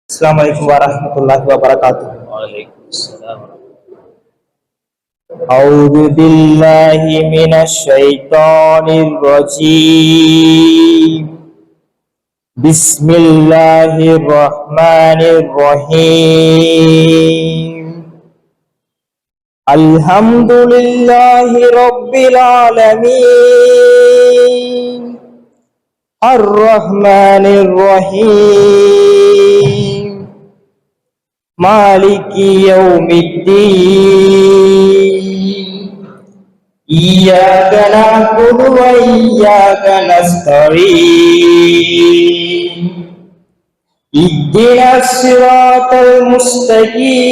السلام عليكم ورحمة الله وبركاته. وعليكم السلام. أعوذ بالله من الشيطان الرجيم. بسم الله الرحمن الرحيم. الحمد لله رب العالمين الرحمن الرحيم مالك يوم الدين إياك نعبد وإياك نستعين اهدنا الصراط المستقيم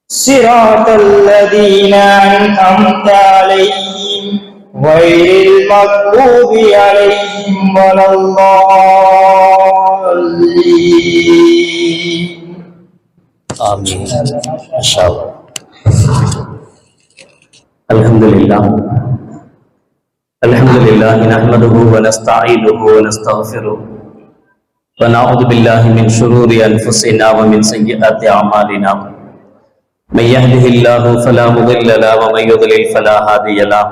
صراط الذين أنعمت عليهم غير المغضوب عليهم ولا الضالين. آمين إن شاء الله. الحمد لله نحمده ونستعينه ونستغفره ونعوذ بالله من شرور أنفسنا ومن سيئات أعمالنا. من يهده الله فلا مضل له ومن يضلل فلا هادي له.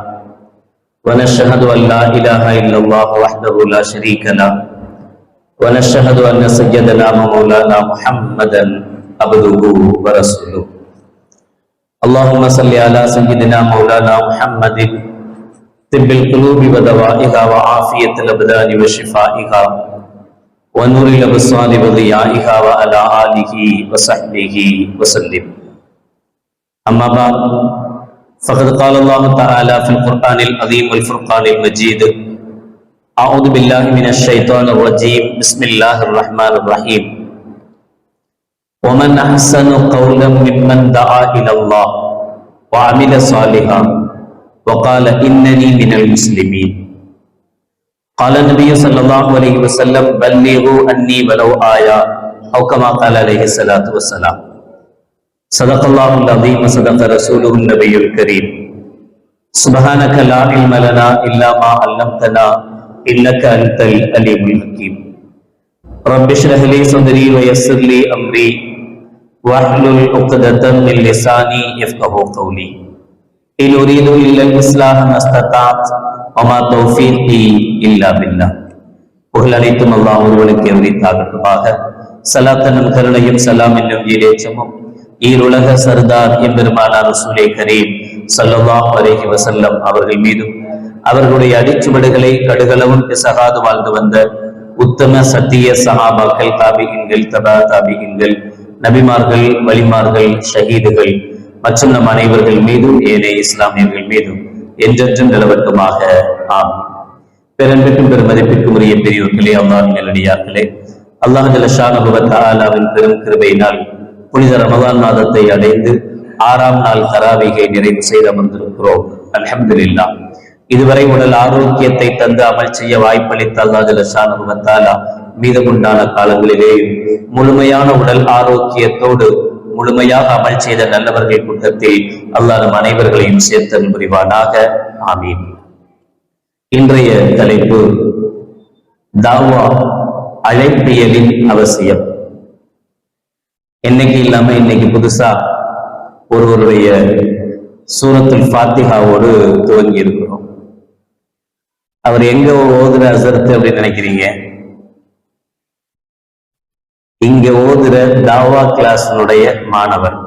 ونشهد أن لا إله إلا الله وحده لا شريك له. ونشهد أن سيدنا ومولانا محمدا عبده ورسوله. اللهم صل على سيدنا مولانا محمد طب القلوب ودوائها وعافية الأبدان وشفائها ونور الأبصار وضيائها وعلى آله وصحبه وسلم. أما بعد فقد قال الله تعالى في القرآن العظيم والفرقان المجيد: أعوذ بالله من الشيطان الرجيم بسم الله الرحمن الرحيم. ومن أحسن قولا ممن دعا إلى الله وعمل صالحا وقال إنني من المسلمين. قال النبي صلى الله عليه وسلم: بلغوا عني ولو آية، أو كما قال عليه الصلاة والسلام. صدق الله العظيم وصدق رسوله النبي الكريم. سبحانك لا علم لنا إلا ما علمتنا إنك أنت العليم الحكيم. رب اشرح لي صدري ويسر لي أمري واحلل عقدة من لساني يفقهوا قولي. إن أريد إلا الإصلاح ما استطعت وما توفيقي إلا بالله. புகழ் அனைத்தும் அல்லாஹ் ஒருவனுக்கு உரித்தாகட்டுமாக. சலாத்தனும் கருணையும் சலாம் என்னும் ஈரேற்றமும் ஈருலக சர்தார் எம்பெருமானார் ரசூலே கரீம் ஸல்லல்லாஹு அலைஹி வஸல்லம் அவர்கள் மீதும் அவர்களுடைய அடிச்சுவடுகளை கடுகளவும் பிசகாது வாழ்ந்து வந்த உத்தம சத்திய சஹாபாக்கள், தாபிஈன்கள், தபா தாபிஈன்கள், நபிமார்கள், வலிமார்கள், ஷஹீதுகள் மற்றும் நம் அனைவர்கள் மீதும் ஏனைய இஸ்லாமியர்கள் மீதும் என்றென்றும் நிலவட்டுமாக. ஆமீன். பெரும்பிற்கும் பெருமதிப்பிற்கும் உரிய பெரியோர்களே, அல்லாஹ்வின் நல்லடியார்களே, அல்லாஹ் ஜல்ல ஷானஹு வ தஆலாவின் பெரும் கிருபையினால் புனித ரமதான் மாதத்தை அடைந்து 6ஆம் நாள் தராவீகை நிறைவு செய்து அமர்ந்திருக்கிறோம். அல்ஹம்துலில்லாஹ். இதுவரை உடல் ஆரோக்கியத்தை தந்து அமல் செய்ய வாய்ப்பளித்த அல்லாஹ் ஜல்ல ஷானஹு வ தஆலா மீதமுண்டான காலங்களிலேயும் முழுமையான உடல் ஆரோக்கியத்தோடு முழுமையாக அமல் செய்த நல்லவர்கள் கூட்டத்தில் அல்லாஹ் நம் அனைவர்களையும் சேர்த்தல் புரிவானாக. ஆமீன். இன்றைய தலைப்பு தாவா, அழைப்பியலின் அவசியம். என்னைக்கு இல்லாம இன்னைக்கு புதுசா ஒருவருடைய சூரத்துல் ஃபாத்திஹாவோடு துவங்கி இருக்கிறோம். அவர் எங்க ஓதுற அசரத்து அப்படின்னு நினைக்கிறீங்க? இங்க ஓதுற தாவா கிளாஸினுடைய மாணவர்.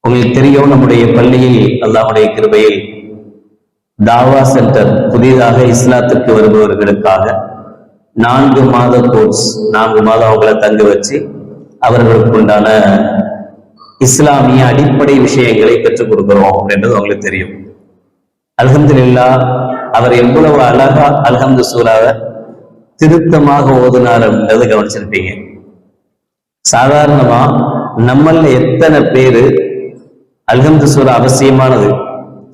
உங்களுக்கு தெரியும், நம்முடைய பள்ளியில் அல்லாஹ்வுடைய கிருபையில் தாவா சென்டர் புதிதாக இஸ்லாத்திற்கு வருபவர்களுக்காக 4 மாத கோர்ஸ், 4 மாதம் அவங்களை தங்க வச்சு அவர்களுக்கு உண்டான இஸ்லாமிய அடிப்படை விஷயங்களை கற்றுக் கொடுக்கிறோம் அப்படின்றது அவங்களுக்கு தெரியும். அல்ஹம்துலில்லாஹ், அவர் எவ்வளவு அழகா அல்ஹம்து சூராவை திருத்தமாக ஓதுனார் அப்படின்றத கவனிச்சிருப்பீங்க. சாதாரணமா நம்மள எத்தனை பேரு அல்ஹம்து சூரா அவசியமானது,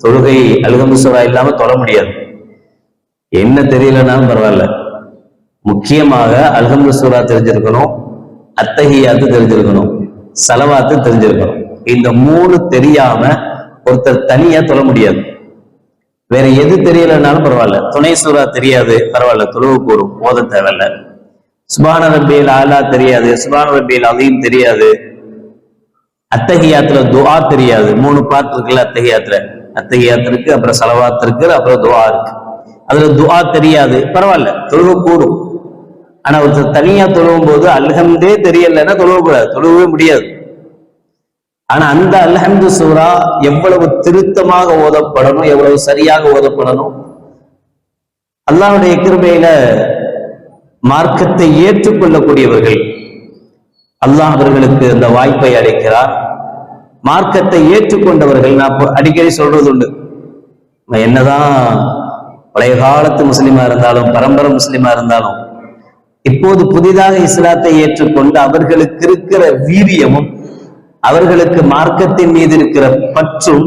தொழுகை அல்ஹம்து சூரா இல்லாம தொழ முடியாது, என்ன தெரியலனாலும் பரவாயில்ல, முக்கியமாக அல்ஹம்து சூரா தெரிஞ்சிருக்கணும், அத்தஹியாத்து தெரிஞ்சிருக்கணும், சலவாத்து தெரிஞ்சிருக்கணும். இந்த 3 தெரியாம ஒருத்தர் தனியா தொழ முடியாது. வேற எது தெரியலனாலும் பரவாயில்ல, துணை சூறா தெரியாது பரவாயில்ல, தொழுவு கூறும், ஓத தேவையில்ல. சுப்ஹான ரப்பியல் ஆலா தெரியாது, சுப்ஹான ரப்பியல் அதீம் தெரியாது, அத்தஹியாத்துல துஆ தெரியாது. 3 பார்ட் இருக்குல்ல அத்தஹியாத்துல. அத்தஹியாத் இருக்கு, அப்புறம் ஸலவாத் இருக்கு, அப்புறம் துஆ இருக்கு. அதுல துஆ தெரியாது, பரவாயில்ல, தொழுக கூடும். ஆனா ஒருத்தர் தனியா தொழுவும் போது அல்ஹம்தே தெரியலன்னா தொழுவக்கூடாது, தொழுவவே முடியாது. ஆனா அந்த அல்ஹம்து சூரா எவ்வளவு திருத்தமாக ஓதப்படணும், எவ்வளவு சரியாக ஓதப்படணும். அல்லாஹ்வுடைய கிருபையில மார்க்கத்தை ஏற்றுக்கொள்ளக்கூடியவர்கள் அல்லாஹ் அவர்களுக்கு அந்த வாய்ப்பை அளிக்கிறார். மார்க்கத்தை ஏற்றுக்கொண்டவர்கள், நான் அடிக்கடி சொல்றது உண்டு, என்னதான் பழைய காலத்து முஸ்லிமா இருந்தாலும், பரம்பரை முஸ்லிமா இருந்தாலும், இப்போது புதிதாக இஸ்லாத்தை ஏற்றுக்கொண்டு அவர்களுக்கு இருக்கிற வீரியமும், அவர்களுக்கு மார்க்கத்தின் மீது இருக்கிற பற்றும்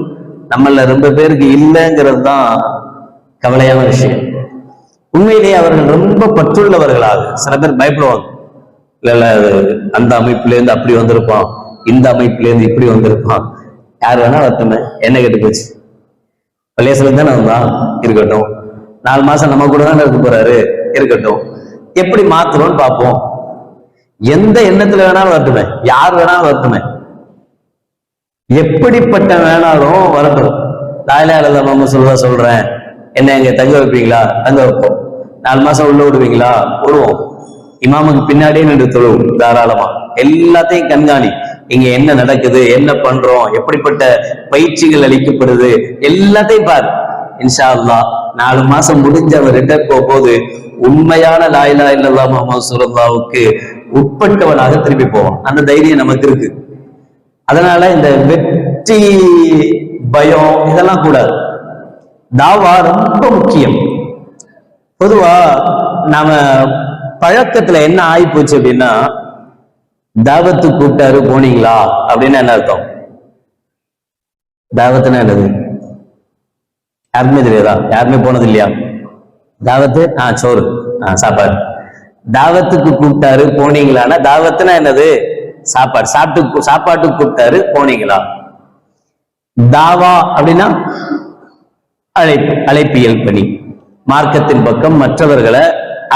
நம்மள ரொம்ப பேருக்கு இல்லைங்கிறது தான் கவலையான விஷயம். உண்மையிலேயே அவர்கள் ரொம்ப பற்றுள்ளவர்களாக, சில பேர் பயப்படுவாங்க, இல்ல அந்த அமைப்புல இருந்து அப்படி வந்திருப்பான், இந்த அமைப்புல இருந்து இப்படி வந்திருப்பான், யார் வேணா வரட்டுமே, என்ன கேட்டு போச்சு, பள்ளியசுல தானே வந்தான், இருக்கட்டும், 4 மாசம் நம்ம கூட தானே இருக்க போறாரு, இருக்கட்டும், எப்படி மாத்துறோம்னு பார்ப்போம். எந்த எண்ணத்துல வேணாலும் வரட்டுமே, யார் வேணாலும் வரட்டுமே, எப்படிப்பட்ட வேணாலும் வரட்டும், லா இலாஹ இல்லல்லாஹ் முஹம்மது சொல்றேன், என்ன எங்க தங்க வைப்பீங்களா, தங்க வைப்போம், 4 மாசம் உள்ள விடுவீங்களா, விடுவோம், இமாமுக்கு பின்னாடியே நின்று தொழுவோம், தாராளமா எல்லாத்தையும் கண்காணி, இங்க என்ன நடக்குது, என்ன பண்றோம், எப்படிப்பட்ட பயிற்சிகள் அளிக்கப்படுது, எல்லாத்தையும் பாரு. இன்ஷா அல்லாஹ் 4 மாசம் முடிஞ்ச அவர் ரிட்டர்ன் போகும்போது உண்மையான லா இலாஹ இல்லல்லாஹ் முஹம்மது ரசூலுல்லாஹ்வுக்கு உட்பட்டவனாக திரும்பி போவான். அந்த தைரியம் நமக்கு இருக்கு. அதனால இந்த வெற்றி பயம் இதெல்லாம் கூடாது. தாவா ரொம்ப முக்கியம். பொதுவா நாம பழக்கத்துல என்ன ஆகி போச்சு அப்படின்னா, தாவத்து கூப்பிட்டாரு போனீங்களா அப்படின்னு என்ன அர்த்தம்? தாவத்துனா என்னது? யாருமே தெரியாதா? யாருமே போனது இல்லையா? தாவத்து சோறு, சாப்பாடு. தாவத்துக்கு கூப்பிட்டாரு போனீங்களான்னா தாவத்துனா என்னது? சாப்பாடு. சாப்பாட்டுக்கு கூப்பிட்டாரு போனீங்களா? தாவா அப்படின்னா அழைப்பு, அழைப்பியல் பணி, மார்க்கத்தின் பக்கம் மற்றவர்களை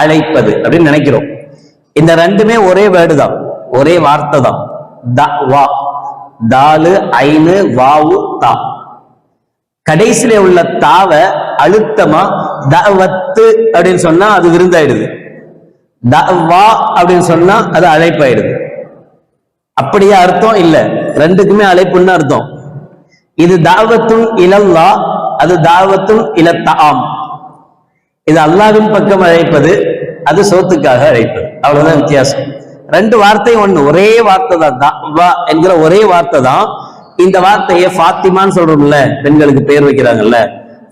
அழைப்பது அப்படின்னு நினைக்கிறோம். இந்த ரெண்டுமே ஒரே வேர்டு தான், ஒரே வார்த்தை தான். தவா, தாலு ஐனு வாவு தா. கடைசியில உள்ள தாவ அழுத்தமா தவத்து அப்படின்னு சொன்னா அது விருந்தாயிடுது, தவா அப்படின்னு சொன்னா அது அழைப்பாயிடுது. அப்படியே அர்த்தம் இல்ல, ரெண்டுக்குமே அழைப்புன்னு அர்த்தம். இது தாவத்துன் இலல்லா, அது தாவத்துன் இலத்தாம். இது அல்லாஹ்வின் பக்கம் அழைப்பது, அது சோத்துக்காக அழைப்பது, அவ்வளவுதான் வித்தியாசம். ரெண்டு வார்த்தையும் ஒண்ணு, ஒரே வார்த்தை தான், தவா என்கிற ஒரே வார்த்தை தான். இந்த வார்த்தையை ஃபாத்திமான்னு சொல்றோம்ல, பெண்களுக்கு பேர் வைக்கிறாங்கல்ல,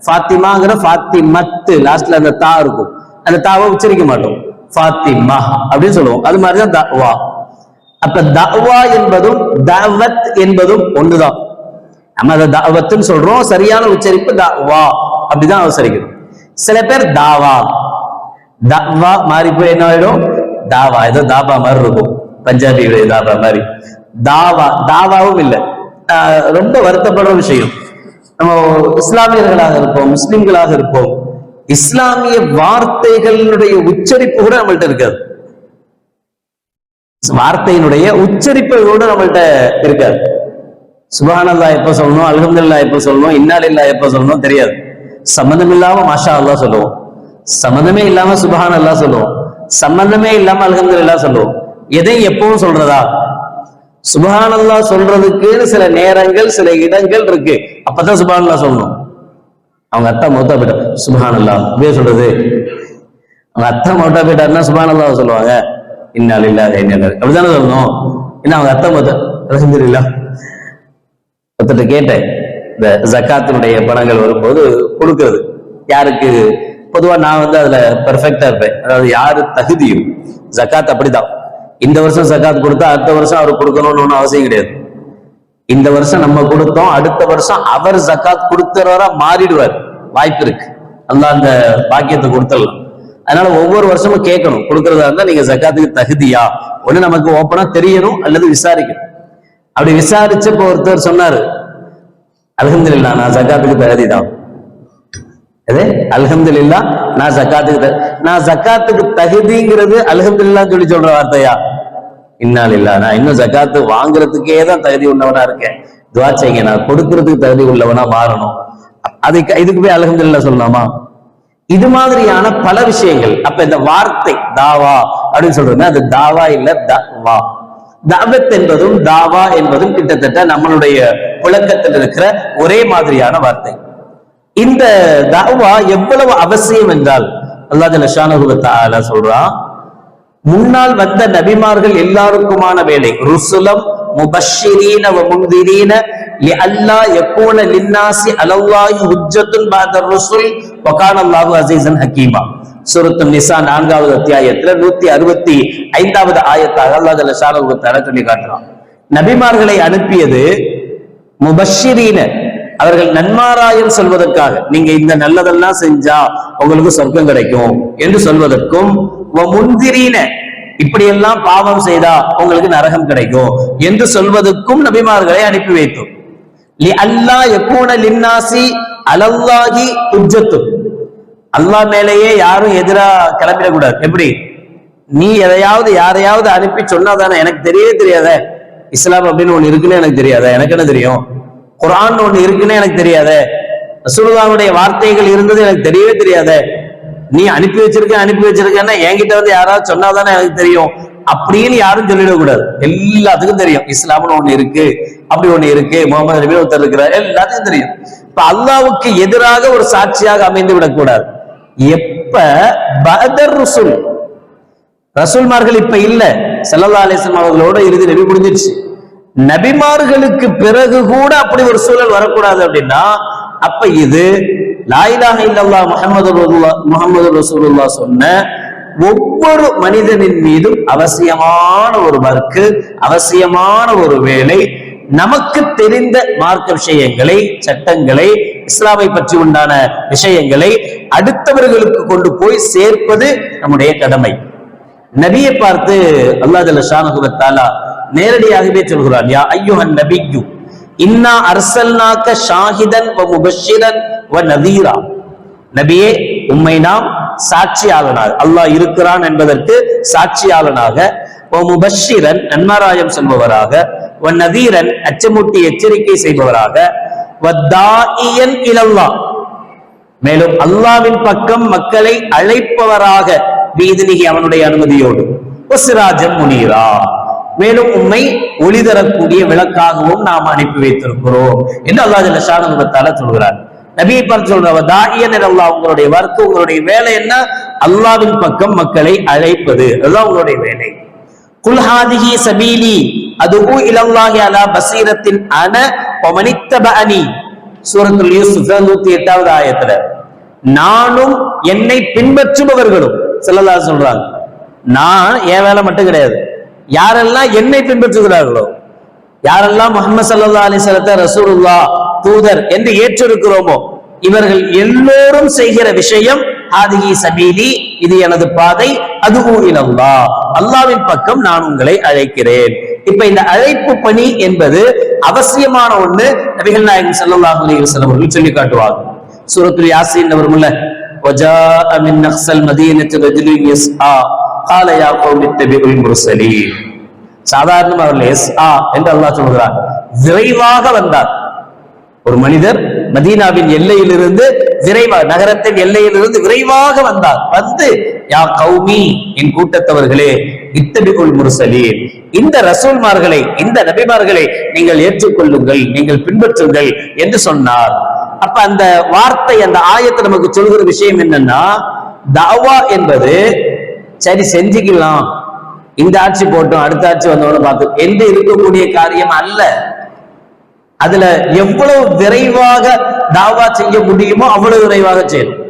ஃபாத்திமாங்கிற ஃபாத்திமத்து லாஸ்ட்ல அந்த தா இருக்கும், அந்த தாவை உச்சரிக்க மாட்டோம், ஃபாத்திமா அப்படின்னு சொல்லுவோம். அது மாதிரிதான் தவா. அப்ப தவா என்பதும் தாவத் என்பதும் ஒண்ணுதான். நம்ம அதை தாவத்துன்னு சொல்றோம், சரியான உச்சரிப்பு தவா அப்படிதான் உச்சரிக்கணும். சில பேர் தாவா, தவா மாறி போய் என்ன ஆயிடும், தாவா, ஏதோ தாபா மாதிரி இருக்கும், பஞ்சாபியுடைய தாபா மாதிரி. தாவா, தாவாவும் இல்லை. ரொம்ப வருத்தப்படுற விஷயம், நம்ம இஸ்லாமியர்களாக இருப்போம், முஸ்லிம்களாக இருப்போம், இஸ்லாமிய வார்த்தைகளுடைய உச்சரிப்பு கூட நம்மள்ட்ட இருக்காது. வார்த்தையினுடைய உச்சரிப்பு கூட நம்மள்ட்ட இருக்காது. சுப்ஹானல்லாஹ் எப்ப சொல்லணும், அல்ஹம்துலில்லாஹ் எப்ப சொல்லணும், இன்னா லில்லாஹ் எப்ப சொல்லணும் தெரியாது. சம்பந்தம் இல்லாம மாஷா அல்லாஹ் சொல்லுவோம், சம்பந்தமே இல்லாம சுப்ஹானல்லாஹ் சொல்லுவோம், சம்பந்தமே இல்லாம அல்ஹம்துலில்லாஹ் சொல்லுவோம். எதை எப்பவும் சொல்றதா? சுப்ஹானல்லாஹ் சொல்றதுக்கு சில நேரங்கள், சில இடங்கள் இருக்கு, அப்பதான் சுப்ஹானல்லாஹ் சொல்லணும். அவங்க அத்தா மௌத்தா போயிட்டா சுப்ஹானல்லாஹ் அப்படியே சொல்றது. அவங்க அத்தா மௌத்தா போயிட்டாருன்னா சுப்ஹானல்லாஹ் சொல்லுவாங்க, இன்னா லில்லாஹி வ இன்னா இலைஹி அப்படித்தானே சொல்லணும். ஏன்னா அவங்க அத்தா மௌத்தா, அல்ஹம்துலில்லாஹ். ஒருத்தட்ட கேட்டேன், இந்த ஜக்காத்தினுடைய பணங்கள் வரும்போது கொடுக்கிறது யாருக்கு, பொதுவா நான் அதுல பெர்ஃபெக்டா இருப்பேன். அதாவது யாரு தகுதியும், ஜக்காத் அப்படிதான். இந்த வருஷம் ஜக்காத் கொடுத்தா அடுத்த வருஷம் அவர் கொடுக்கணும்னு ஒன்றும் அவசியம் கிடையாது. இந்த வருஷம் நம்ம கொடுத்தோம், அடுத்த வருஷம் அவர் ஜக்காத் கொடுத்தவரா மாறிடுவார், வாய்ப்பு இருக்கு. அல்லாஹ் அந்த பாக்கியத்தை கொடுத்துடலாம். அதனால ஒவ்வொரு வருஷமும் கேட்கணும், கொடுக்கறதா இருந்தா நீங்க ஜக்காத்துக்கு தகுதியா, ஒண்ணு நமக்கு ஓப்பனா தெரியணும் அல்லது விசாரிக்கணும். அப்படி விசாரிச்சப்போ ஒருத்தர் சொன்னாரு, அல்ஹம்துலில்லாஹ் நான் ஜக்காத்துக்கு தகுதிதான். அது அல்ஹம்துலில்லாஹ் நான் ஜக்காத்துக்கு தகுதிங்கிறது அல்ஹம்துலில்லாஹ் சொல்லி சொல்ற வார்த்தையா? இன்னாலில்லாஹ், நான் இன்னும் ஜக்காத்து வாங்குறதுக்கே தான் தகுதி உள்ளவனா இருக்கேன், துஆ செய்யுங்க, நான் கொடுக்கறதுக்கு தகுதி உள்ளவனா மாறணும். இதுக்கு போய் அல்ஹம்துலில்லாஹ் சொல்லலாமா? இது மாதிரியான பல விஷயங்கள். அப்ப இந்த வார்த்தை தாவா அப்படின்னு சொல்றது அது தாவா இல்ல, தவா. தாவத் என்பதும் தாவா என்பதும் கிட்டத்தட்ட நம்மளுடைய புழக்கத்தில் இருக்கிற ஒரே மாதிரியான வார்த்தை. இந்த தாவா எவ்வளவு அவசியம் என்றால் அல்லாஹ் ஜல்ல ஷானஹு வ தஆலா சொல்றான், முன்னால் வந்த நபிமார்கள் எல்லாருக்குமான வேலை ருசுலம் முபஷ்ஷிரீன வ முன்திரீன லிஅல்லா யகூன லின்னாஸி அலல்லாஹி ஹுஜ்ஜத்துன் பஅத ருசுல் வ கான அல்லாஹு அஸீஸன் ஹகீமா. சூரத்து நிசா 4வது அத்தியாயத்துல 165வது ஆயத்தாக அல்லாஹ் ஜல்ல ஷானஹு வ தஆலா சொல்லி காட்டுறான், நபிமார்களை அனுப்பியது முபஷ்ஷிரீன, அவர்கள் நன்மாராயம் சொல்வதற்காக, நீங்க இந்த நல்லதெல்லாம் செஞ்சா உங்களுக்கு சொர்க்கம் கிடைக்கும் என்று சொல்வதற்கும், முன்திரீன, இப்படியெல்லாம் பாவம் செய்தா உங்களுக்கு நரகம் கிடைக்கும் என்று சொல்வதற்கும் நபிமார்களை அனுப்பி வைத்தோம். லிஅல்லா யகூன லின்னாஸி அலல்லாஹி ஹுஜ்ஜத்து, அல்லாஹ் மேலேயே யாரும் எதிரா கிளம்பிடக்கூடாது. எப்படி நீ எதையாவது யாரையாவது அனுப்பி சொன்னாதானே, எனக்கு தெரியவே தெரியாத, இஸ்லாம் அப்படின்னு ஒண்ணு இருக்குன்னு எனக்கு தெரியாத, எனக்கு என்ன தெரியும், குர்ஆன் ஒண்ணு இருக்குன்னு எனக்கு தெரியாத, ரசூலுல்லாஹ்வுடைய வார்த்தைகள் இருந்தது எனக்கு தெரியவே தெரியாத, நீ அனுப்பி வச்சிருக்கேன்னா என்கிட்ட வந்து யாராவது சொன்னாதானே எனக்கு தெரியும் அப்படின்னு யாரும் சொல்லிடக்கூடாது. எல்லாத்துக்கும் தெரியும் இஸ்லாம்னு ஒண்ணு இருக்கு, அப்படி ஒண்ணு இருக்கு, முகமது நபி ஒருத்தர் இருக்கிறார், எல்லாத்துக்கும் தெரியும். இப்ப அல்லாஹ்வுக்கு எதிராக ஒரு சாட்சியாக அமைந்து விடக்கூடாது. எப்ப பஅதர் ருசுல், ரசூல்மார்கள் இப்ப இல்ல, ஸல்லல்லாஹு அலைஹி வஸல்லம் அவர்களோட இறுதி நபி முடிஞ்சிருச்சு, நபிமார்களுக்கு பிறகு கூட அப்படி ஒரு சூழல் வரக்கூடாது அப்படின்னா, அப்ப இது லா இலாஹ இல்லல்லாஹ் முஹம்மது ரசூலுல்லாஹ் சொன்ன ஒவ்வொரு மனிதனின் மீதும் அவசியமான ஒரு வர்க்கு, அவசியமான ஒரு வேலை, நமக்கு தெரிந்த மார்க்க விஷயங்களை, சட்டங்களை, இஸ்லாமை பற்றி உண்டான விஷயங்களை அடுத்தவர்களுக்கு கொண்டு போய் சேர்ப்பது நம்முடைய கடமை. நபியை பார்த்து அல்லாஹ் ஜல்ல ஷானஹு வ தஆலா நேரடியாகவே சொல்கிறான், யா அய்யுஹன் நபியு இன்னா அர்சல்நாக ஷாஹிதன் வ முபஷ்ஷிரன் வ நதீரா, நபியே உம்மை நாம் சாட்சியாளனாக, அல்லாஹ் இருக்கிறான் என்பதற்கு சாட்சியாளனாக, வ முபஷ்ஷிரன் நன்மாராயம் சொல்பவராக, வ நதீரன் அச்சமூட்டி எச்சரிக்கை செய்பவராக, வ தாஇயன் இலல்லாஹ் மேலும் அல்லாஹ்வின் பக்கம் மக்களை அழைப்பவராக, பீதினிகி அவனுடைய அனுமதியோடு, வசிராஜம் முனீரா மேலும் உம்மை ஒளி தரக்கூடிய விளக்காகவும் நாம் அனுப்பி வைத்திருக்கிறோம் என்று அல்லாஹ் ஜல்ல ஷானஹு வ தஆலா சொல்கிறார். நபியை பார்த்து சொல்றவ தாஇயன் இலல்லாஹ், உங்களுடைய வர்க்கு, உங்களுடைய வேலை என்ன, அல்லாஹ்வின் பக்கம் மக்களை அழைப்பது, அதுதான் உங்களுடைய வேலை. குல் ஹாதிஹி சபீலி அதுஉ இலல்லாஹி அலா பஸீரத்தின் அன வ மனித்தபஅனி, சூரத்துல் யூசுஃப் 108வது ஆயத்துல, நானும் என்னை பின்பற்றுபவர்களும் ஸல்லல்லாஹு அலைஹி சொல்றாங்க, நான் என் வேலை மட்டும் கிடையாது, யாரெல்லாம் என்னை பின்பற்றுகிறார்களோ, யாரெல்லாம் முஹம்மது ஸல்லல்லாஹு அலைஹி வஸல்லம் ரசூலுல்லாஹ் தூதர் என்று ஏற்றிருக்கிறோமோ, இவர்கள் எல்லோரும் செய்கிற விஷயம் ஹாதிஹி சபீலி, இது எனது பாதை, அதுஉ இலல்லாஹ், அல்லாஹ்வின் பக்கம் நான் உங்களை அழைக்கிறேன். இப்ப இந்த அழைப்பு பணி என்பது அவசியமான ஒண்ணு. நபிகள் நாயகம் ஸல்லல்லாஹு அலைஹி வஸல்லம் அவர்கள் சொல்லி காட்டுவாங்க. சூரத்துல் யாசீன் வரும்ல, வஜாஅ மின் நக்ஸல் மதீனத்தி ரஜுலுன் யஸ்ஆ قال يا قوم اتبعوا المرسلين. சாதாரணமாக அவர்கள் யஸ்ஆ என்று அல்லாஹ் சொல்கிறார், விரைவாக வந்தார். ஒரு மனிதர் மதீனாவின் எல்லையிலிருந்து விரைவாக, நகரத்தின் எல்லையிலிருந்து விரைவாக வந்தார். வந்து யா கௌமி, என் கூட்டத்தவர்களே, இத்தபிஉல் முர்சலீன், இந்த ரசூல்மார்களை, இந்த நபிமார்களை நீங்கள் ஏற்றுக்கொள்ளுங்கள், நீங்கள் பின்பற்றுங்கள் என்று சொன்னார். அப்ப அந்த வார்த்தை, அந்த ஆயத்தை நமக்கு சொல்கிற விஷயம் என்னன்னா, தாவா என்பது சரி செஞ்சுக்கலாம், இந்த ஆட்சி போட்டோம் அடுத்த ஆட்சி வந்தோன்னு பார்த்து என்று இருக்கக்கூடிய காரியம் அல்ல. அதுல எவ்வளவு விரைவாக தாவா செய்ய முடியுமோ அவ்வளவு விரைவாக செய்யணும்.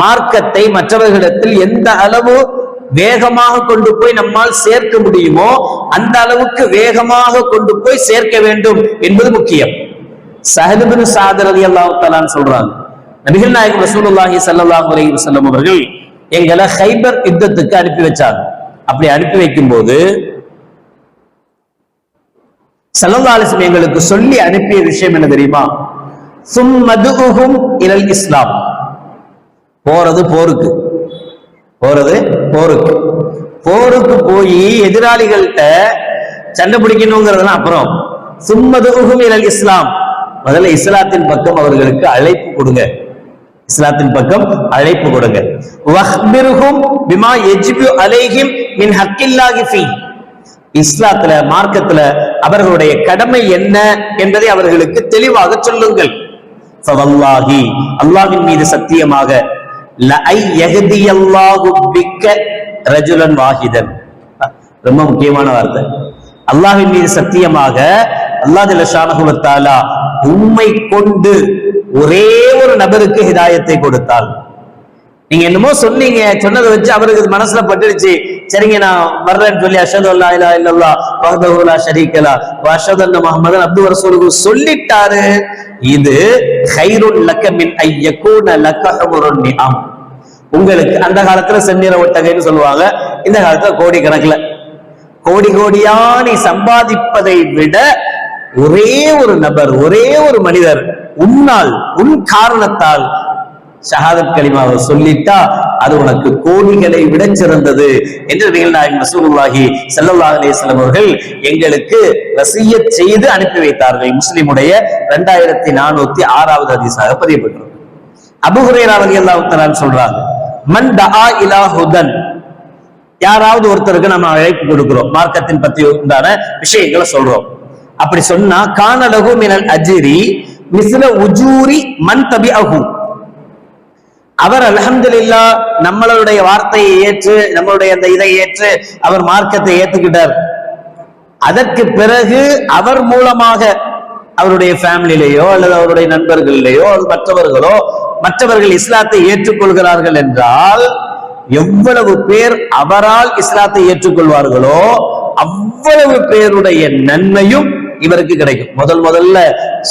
மார்க்கத்தை மற்றவர்களிடத்தில் எந்த அளவு வேகமாக கொண்டு போய் நம்மால் சேர்க்க முடியுமோ அந்த அளவுக்கு வேகமாக கொண்டு போய் சேர்க்க வேண்டும் என்பது முக்கியம். ஸஹல் இப்னு ஸஅத் ரலியல்லாஹு தஆலா சொல்றாங்க, நபிகள் நாயகம் ரசூலுல்லாஹி ஸல்லல்லாஹு அலைஹி வஸல்லம் அவர்கள் எங்களை கைபர் யுத்தத்துக்கு அனுப்பி வச்சாங்க. அப்படி அனுப்பி வைக்கும் போது ஸல்லல்லாஹு அலைஹி வஸல்லம் எங்களுக்கு சொல்லி அனுப்பிய விஷயம் என்ன தெரியுமா? சும்மதுஹும் இலல் இஸ்லாம், போறது போருக்கு, போருக்கு போய் எதிராளிகள்கிட்ட சண்டை பிடிக்கணுங்கிறதுலாம் அப்புறம். சும்மதுஹும் இலல் இஸ்லாம், முதல்ல இஸ்லாத்தின் பக்கம் அவர்களுக்கு அழைப்பு கொடுங்க, இஸ்லாத்தின் பக்கம் அழைப்பு கொடுங்க. வஹ்பிர்ஹும் பிமா யஜிபு அலைஹிம் மின் ஹக்கில்லாஹி ஃபீ, இஸ்லாத்துல மார்க்கத்துல அவர்களுடைய கடமை என்ன என்பதை அவர்களுக்கு தெளிவாக சொல்லுங்கள். ஃபவல்லாஹி, அல்லாஹ்வின் மீது சத்தியமாக, லஐ யஹ்தியல்லாஹு பிக்க ரஜுலன் வாஹிதன், ரொம்ப முக்கியமான வார்த்தை. அல்லாஹ்வின் மீது சத்தியமாக, அல்லாஹ் ஜல்ல ஷானஹு வ தஆலா உம்மை கொண்டு ஒரே ஒரு நபருக்கு ஹிதாயத்தை கொடுத்தால், நீங்க என்னமோ சொன்னீங்க, சொன்னதை வச்சு அவருக்கு மனசுல பட்டுடுச்சு, சரிங்க நான் வர்றேன்னு சொல்லி அஷ்ஹது அல்லா இலாஹா இல்லல்லாஹ் வஹ்தஹு லா ஷரீக லஹ் வ அஷ்ஹது அன்ன முஹம்மதன் அப்துஹு வ ரசூலுஹு சொல்லிட்டாரு. இது கைருல் லக மின் ஐ யகூன லக ஹுருன் நிஅம், உங்களுக்கு அந்த காலத்துல செந்நிற ஒட்டகைன்னு சொல்லுவாங்க, இந்த காலத்துல கோடி கணக்குல கோடி கோடியா நீ சம்பாதிப்பதை விட ஒரே ஒரு நபர், ஒரே ஒரு மனிதர் உன்னால், உன் காரணத்தால் ஷஹாதத் கலிமாவை சொல்லிட்டா அது உனக்கு கோடிகளை விட சிறந்தது என்று நபிகள் நாயகம் ரசூலுல்லாஹி ஸல்லல்லாஹு அலைஹி வஸல்லம் அவர்கள் எங்களுக்கு வசியத் செய்து அனுப்பி வைத்தார்கள். முஸ்லிமுடைய 2406வது ஹதீஸாக பதியப்பட்டிருக்கு. அபூ ஹுரைரா ரலியல்லாஹு தஆலா சொல்றாங்க, மன் தஆ இலா ஹுதன், யாராவது ஒருத்தருக்கு நம்ம அழைப்பு கொடுக்கிறோம், மார்க்கத்தின் பத்தி உண்டான விஷயங்களை சொல்றோம், அப்படி சொன்னா கான லஹு மினல் அஜ்ரி மிஸ்ல உஜூரி மன் தபிஅஹு, அவர் அல்ஹம்துலில்லாஹ் நம்மளுடைய வார்த்தையை ஏற்று, நம்மளுடைய அந்த இதை ஏற்று அவர் மார்க்கத்தை ஏத்துக்கிட்டார், அதற்கு பிறகு அவர் மூலமாக அவருடைய ஃபேமிலியிலேயோ அல்லது அவருடைய நண்பர்களிலேயோ மற்றவர்கள் இஸ்லாத்தை ஏற்றுக்கொள்கிறார்கள் என்றால், எவ்வளவு பேர் அவரால் இஸ்லாத்தை ஏற்றுக்கொள்வார்களோ அவ்வளவு பேருடைய நன்மையும் இவருக்கு கிடைக்கும். முதல்ல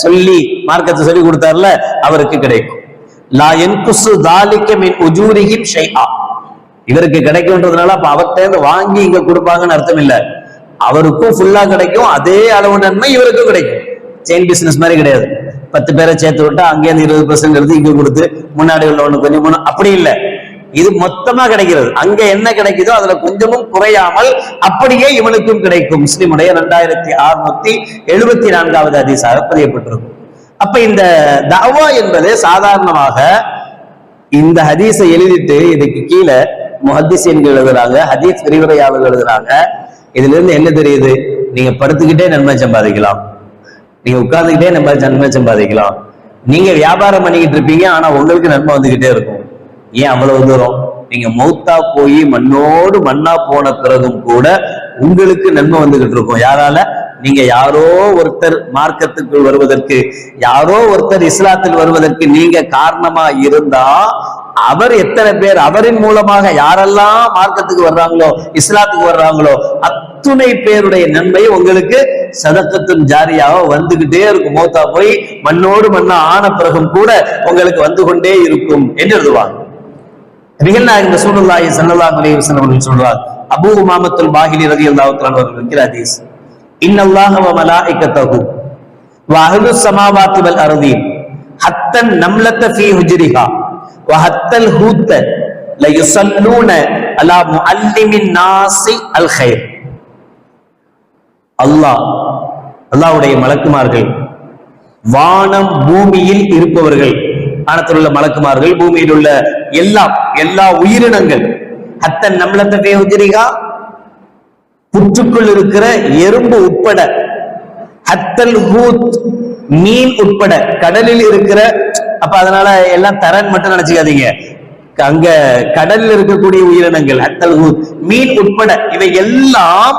சொல்லி மார்க்கத்தை சொல்லி கொடுத்தார்ல, அவருக்கு கிடைக்கும். லா யன்குசு ذلك من اجورهم شيئا, இவருக்கு கிடைக்கும்ன்றதுனால அப்ப அவர்கிட்ட வாங்கி இங்க கொடுப்பாங்கன்னு அர்த்தம் இல்ல, அவருக்கும் ஃபுல்லா கிடைக்கும், அதே அளவு நன்மை இவருக்கும் கிடைக்கும். செயின் பிசினஸ் மாதிரி கிடையாது, 10 பேரை சேர்த்து விட்டா அங்கே 20% எடுத்து இங்க கொடுத்து முன்னாடி உள்ளவனு கொஞ்சம் அப்படி இல்லை, இது மொத்தமா கிடைக்கிறது. அங்க என்ன கிடைக்குதோ அதுல கொஞ்சமும் குறையாமல் அப்படியே இவனுக்கும் கிடைக்கும். முஸ்லிமுடைய 2674வது ஹதீஸாக பதியப்பட்டிருக்கும். அப்ப இந்த தஅவா என்பது சாதாரணமாக இந்த ஹதீஸை எழுதிட்டு இதுக்கு கீழே முஹத்திஸீன்கள் எழுதுறாங்க, ஹதீஸ் விரிவுரையாளர்கள் எழுதுறாங்க. இதுல இருந்து என்ன தெரியுது? நீங்க படுத்துக்கிட்டே நன்மை சம்பாதிக்கலாம், நீங்க உட்கார்ந்துக்கிட்டே நன்மை சம்பாதிக்கலாம், நீங்க வியாபாரம் பண்ணிக்கிட்டு இருப்பீங்க, ஆனா உங்களுக்கு நன்மை வந்துகிட்டே இருக்கும். ஏன் அவ்வளவு தூரம்? நீங்க மௌத்தா போய் மண்ணோடு மண்ணா போன பிறகும் கூட உங்களுக்கு நன்மை வந்துகிட்டு இருக்கும். யாரால? நீங்க யாரோ ஒருத்தர் மார்க்கத்துக்குள் வருவதற்கு, யாரோ ஒருத்தர் இஸ்லாத்தில் வருவதற்கு நீங்க காரணமா இருந்தா, அவர் எத்தனை பேர் அவரின் மூலமாக யாரெல்லாம் மார்க்கத்துக்கு வர்றாங்களோ இஸ்லாத்துக்கு வர்றாங்களோ அத்துணை பேருடைய நன்மை உங்களுக்கு சதக்கத்துன் ஜாரியாக வந்துகிட்டே இருக்கும். மௌத்தா போய் மண்ணோடு மண்ணா ஆன பிறகும் கூட உங்களுக்கு வந்து கொண்டே இருக்கும் என்று எழுதுவாங்க. நபிகள் நாயகம் ரசூலுல்லாஹி ஸல்லல்லாஹு அலைஹி வஸல்லம் அவர்கள் சொல்றார், அபூ உமாமத்துல் பாஹிலி ரலியல்லாஹு தஆலா அவர்கள் இருக்கிற ஹதீஸ், இன்னல்லாஹ வ மலாயிகத்தஹு வ அஹ்லுஸ் ஸமாவாத்தி வல் அர்தி ஹத்தன் நம்லத ஃபீ ஹுஜ்ரிஹா வ ஹத்தல் ஹூத்த ல யுஸல்லூன அலா முஅல்லிமின் நாஸி அல் கைர். அல்லாஹ்வுடைய மலக்குமார்கள், வானம் பூமியில் இருப்பவர்கள், வானத்தில் உள்ள மலக்குமார்கள், பூமியில் உள்ள எல்லா உயிரினங்கள், ஹத்தன் நம்லத ஃபீ ஹுஜ்ரிஹா புற்றுக்குள் இருக்கிற எறும்பு உட்பட, ஹத்தல் ஹூத் மீன் உட்பட, கடலில் இருக்கிற, அப்ப அதனால எல்லாம் தரன் மட்டும் நினைச்சுக்காதீங்க, அங்க கடலில் இருக்கக்கூடிய உயிரினங்கள், ஹத்தல் ஹூத் மீன் உட்பட, இவை எல்லாம்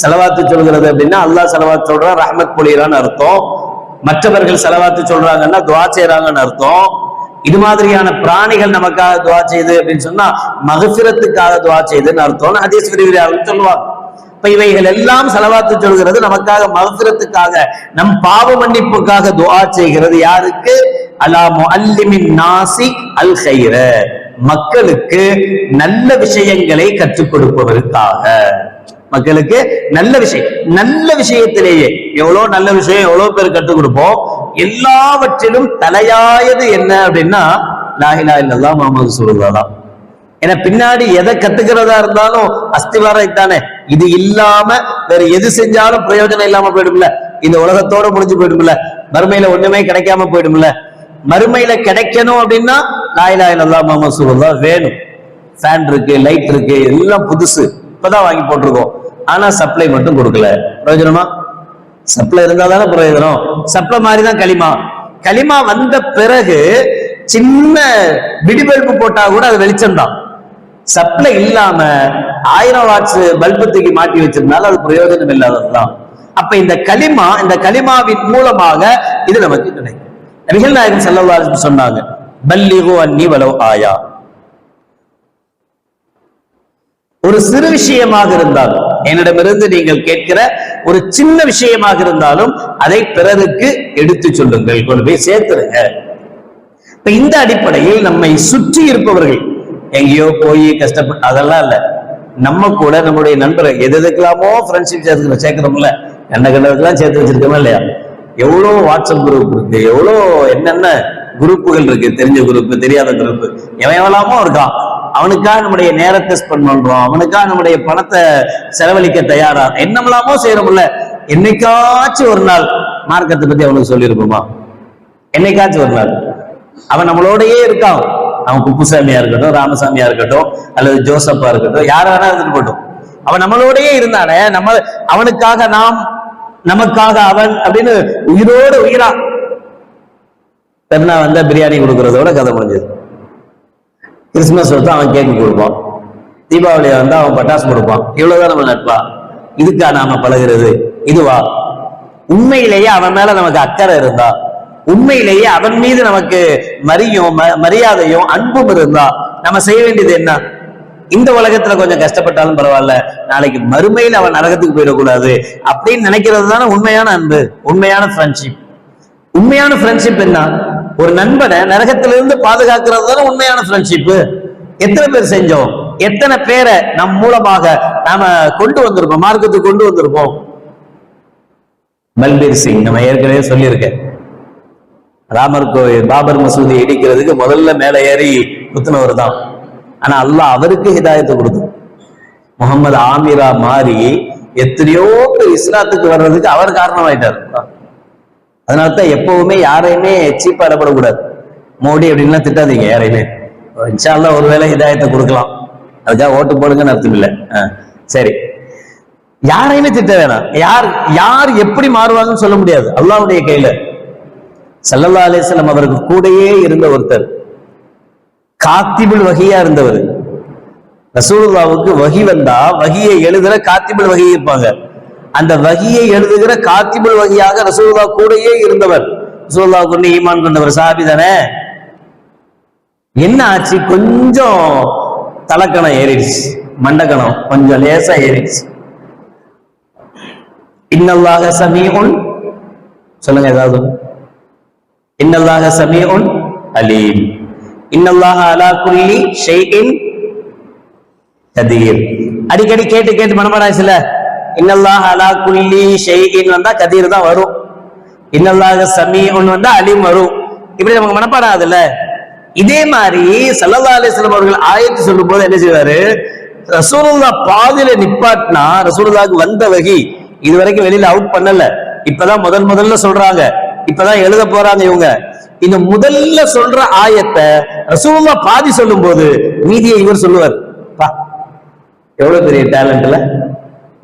செலவாத்து சொல்கிறது அப்படின்னா அல்லாஹ் செலவாத்து சொல்றான், ரஹ்மத் பொழியறான்னு அர்த்தம். மற்றவர்கள் செலவாத்து சொல்றாங்கன்னா துஆ செய்றாங்கன்னு அர்த்தம். இது மாதிரியான பிராணிகள் நமக்காக துஆ செய்து அப்படின்னு சொன்னா மக்ஃபிரத்துக்காக துஆ செய்துன்னு அர்த்தம். ஹதீஸ் விரிவுரையாளர்கள் சொல்லுவாங்க. இப்ப இவைகள் எல்லாம் செலவாத்து சொல்கிறது நமக்காக, மக்ஃபிரத்துக்காக, நம் பாவ மன்னிப்புக்காக துஆ செய்கிறது. யாருக்கு? அலா முஅல்லிமின் நாஸி அல் கைர, மக்களுக்கு நல்ல விஷயங்களை கற்றுக் கொடுப்பதற்காக. மக்களுக்கு நல்ல விஷயத்திலேயே எவ்வளவு நல்ல விஷயம் எவ்வளவு பேர் கற்றுக் கொடுப்போம், எல்லாவற்றிலும் தலையாயது என்ன அப்படின்னா லா இலாஹா இல்லல்லாஹ் முஹம்மது ரசூலுல்லாஹ் தான். ஏன்னா பின்னாடி எதை கத்துக்கிறதா இருந்தாலும் அஸ்திவாரம் இதானே. இது இல்லாம வேற எது செஞ்சாலும் பிரயோஜனம் இல்லாம போயிடும்ல. இந்த உலகத்தோட முடிஞ்சு போயிடும்ல. மறுமையில ஒண்ணுமே கிடைக்காம போயிடும்ல. மறுமையில கிடைக்கணும் அப்படின்னா லா இலாஹா இல்லல்லாஹ் முஹம்மது ரசூலுல்லாஹ் வேணும். ஃபேன் இருக்கு, லைட் இருக்கு, எல்லாம் புதுசு, இப்பதான் வாங்கி போட்டிருக்கோம். ஆனா சப்ளை மட்டும் கொடுக்கல. பிரயோஜனமா? சப்ளை இருந்தா தானே பிரயோஜனம். சப்ளை மாதிரிதான் களிமா. களிமா வந்த பிறகு சின்ன விடிபல்பு போட்டா கூட அது வெளிச்சம் தான். சப்ளை இல்லாம 1000 வாட்ஸ் பல்பு தூக்கி மாட்டி வச்சிருந்தாலும் அது பிரயோஜனம் இல்லாததுதான். அப்ப இந்த களிமா, இந்த களிமாவின் மூலமாக இது நமக்கு கிடைக்கும். நபிகள் நாயகம் ஸல்லல்லாஹு அலைஹி வஸல்லம் சொன்னாங்க, பல்லிகு அன்னி வலவ் ஆயா. ஒரு சிறு விஷயமாக இருந்தாலும், என்னிடமிருந்து நீங்கள் கேட்கிற ஒரு சின்ன விஷயமாக இருந்தாலும் அதை பிறருக்கு எடுத்து சொல்லுங்கள், கொண்டு போய் சேர்த்துருங்க. இப்ப இந்த அடிப்படையில் நம்மை சுற்றி இருப்பவர்கள் எங்கேயோ போய் கஷ்டப்பட்டு அதெல்லாம் இல்ல. நம்ம கூட நம்முடைய நண்பர்கள் எதுக்கெல்லாமோ ஃப்ரெண்ட்ஷிப் சேர்க்கிறோம்ல, கண்டதுக்கெல்லாம் சேர்த்து வச்சிருக்கோமா இல்லையா? எவ்வளவு வாட்ஸ்அப் குரூப் இருக்கு, எவ்வளோ என்னென்ன குரூப்புகள் இருக்கு, தெரிஞ்ச குரூப், தெரியாத குரூப், எவெல்லாமோ இருக்கான். அவனுக்காக நம்முடைய நேரத்தை ஸ்பெண்ட் பண்றோம், அவனுக்காக நம்முடைய பணத்தை செலவழிக்க தயாரா என்னமெல்லாமோ செய்யறோம்ல. என்னைக்காச்சும் ஒரு நாள் மார்க்கத்தை பத்தி அவனுக்கு சொல்லியிருப்போமா? என்னைக்காச்சும் ஒரு நாள் அவன் நம்மளோடயே இருக்கான். அவன் குப்புசாமியா இருக்கட்டும், ராமசாமியா இருக்கட்டும், அல்லது ஜோசப்பா இருக்கட்டும், யார வேணா இருந்துட்டு போட்டோம், அவன் நம்மளோடயே இருந்தானே. நம்ம அவனுக்காக நாம், நமக்காக அவன் அப்படின்னு உயிரோடு உயிரா. பெருனா வந்தா பிரியாணி கொடுக்கறதோட கதை முடிஞ்சது. கிறிஸ்துமஸ் வந்தா அவன் கேக்கு கொடுப்பான், தீபாவளியா வந்தா அவன் பட்டாசு கொடுப்பான். இவ்வளவுதான் நம்ம நட்பா? இதுக்கா நாம பழகிறது? இதுவா? உண்மையிலேயே அவன் மேல நமக்கு அக்கறை இருந்தா, உண்மையிலேயே அவன் மீது நமக்கு மரியாதையும் அன்பும் இருந்தா நம்ம செய்ய வேண்டியது என்ன? இந்த உலகத்துல கொஞ்சம் கஷ்டப்பட்டாலும் பரவாயில்ல, நாளைக்கு மறுமையில் அவன் நரகத்துக்கு போயிடக்கூடாது அப்படின்னு நினைக்கிறது தானே உண்மையான அன்பு, உண்மையான ஃப்ரெண்ட்ஷிப். உண்மையான ஃப்ரெண்ட்ஷிப் என்ன? ஒரு நண்பனை நரகத்திலிருந்து பாதுகாக்கிறது தானே உண்மையான ஃப்ரெண்ட்ஷிப். எத்தனை பேர் செஞ்சோம்? எத்தனை பேரை நம் மூலமாக நாம கொண்டு வந்திருப்போம், மார்க்கத்துக்கு கொண்டு வந்திருப்போம். பல்பீர் சிங் நம்ம ஏற்கனவே சொல்லியிருக்கேன், ராமர் கோயில் பாபர் மசூதி இடிக்கிறதுக்கு முதல்ல மேல ஏறி குத்துனவர் தான். ஆனா அல்லாஹ் அவருக்கு ஹிதாயத்தை கொடுத்து முகமது ஆமிரா மாறி எத்தனையோ பேர் இஸ்லாத்துக்கு வர்றதுக்கு அவர் காரணமாயிட்டார். அதனாலதான் எப்பவுமே யாரையுமே சீப்பா இடப்படக்கூடாது. மோடி அப்படின்லாம் திட்டாதீங்க யாரையுமே. இன்ஷா அல்லாஹ் ஒருவேளை ஹிதாயத்தை கொடுக்கலாம், அதுக்காக ஓட்டு போடுங்கன்னு அர்த்தம் இல்லை. சரி, யாரையுமே திட்ட வேணாம். யார் எப்படி மாறுவாங்கன்னு சொல்ல முடியாது, அல்லாஹ்வுடைய கையில. ஸல்லல்லாஹு அலைஹி வஸல்லம் அவருக்கு கூடயே இருந்த ஒருத்தர், காத்திபுல் வஹியா இருந்தவர். ரசூலுல்லாஹ்வுக்கு வஹி வந்தா வஹியை எழுதுற காத்திபுல் வஹி இருப்பாங்க. அந்த வஹியை எழுதுகிற காத்திபுல் வஹியாக ரசூலுல்லாஹ் கூடயே இருந்தவர். ரசூலுல்லாஹ் கொண்டு ஈமான் கொண்டவர், சஹாபி தானே. என்ன ஆச்சு? கொஞ்சம் தலக்கணம் ஏறிடுச்சு, மண்டக்கணம் கொஞ்சம் லேசா ஏறிடுச்சு. இன்னல்லாஹ சமீஉன், சொல்லுங்க ஏதாவது. இன்னல்லாஹ சமீஉன் அலீம், இன்னல்லாஹ அலா குல்லி ஷைஇன் கதீர். அடிக்கடி கேட்டு கேட்டு மனமாடாச்சுல. இன்னல்லாஹ அலா குல்லி ஷைஇன் வந்தா கதீர் தான் வரும், இன்னல்லாஹ சமீஉன் வந்தா அலீம் வரும். இப்படி நமக்கு மனப்பாடம் ஆகுதுல்ல. இதே மாதிரி ஸல்லல்லாஹு அலைஹி வஸல்லம் அவர்கள் ஆயத்து சொல்லும் போது என்ன செய்வாரு? ரசூலுல்லாஹ் பாதியில நிப்பாட்டினா, ரசூலுல்லாஹ்க்கு வந்த வகி இதுவரைக்கும் வெளியில அவுட் பண்ணல, இப்பதான் முதல்ல சொல்றாங்க, இப்பதான் எழுத போறாங்க இவங்க. இந்த முதல்ல சொல்ற ஆயத்தை ரசூலுல்லாஹ் பாதி சொல்லும் போது மீதியை இவர் சொல்லுவார். எவ்வளவு பெரிய டேலண்ட்ல,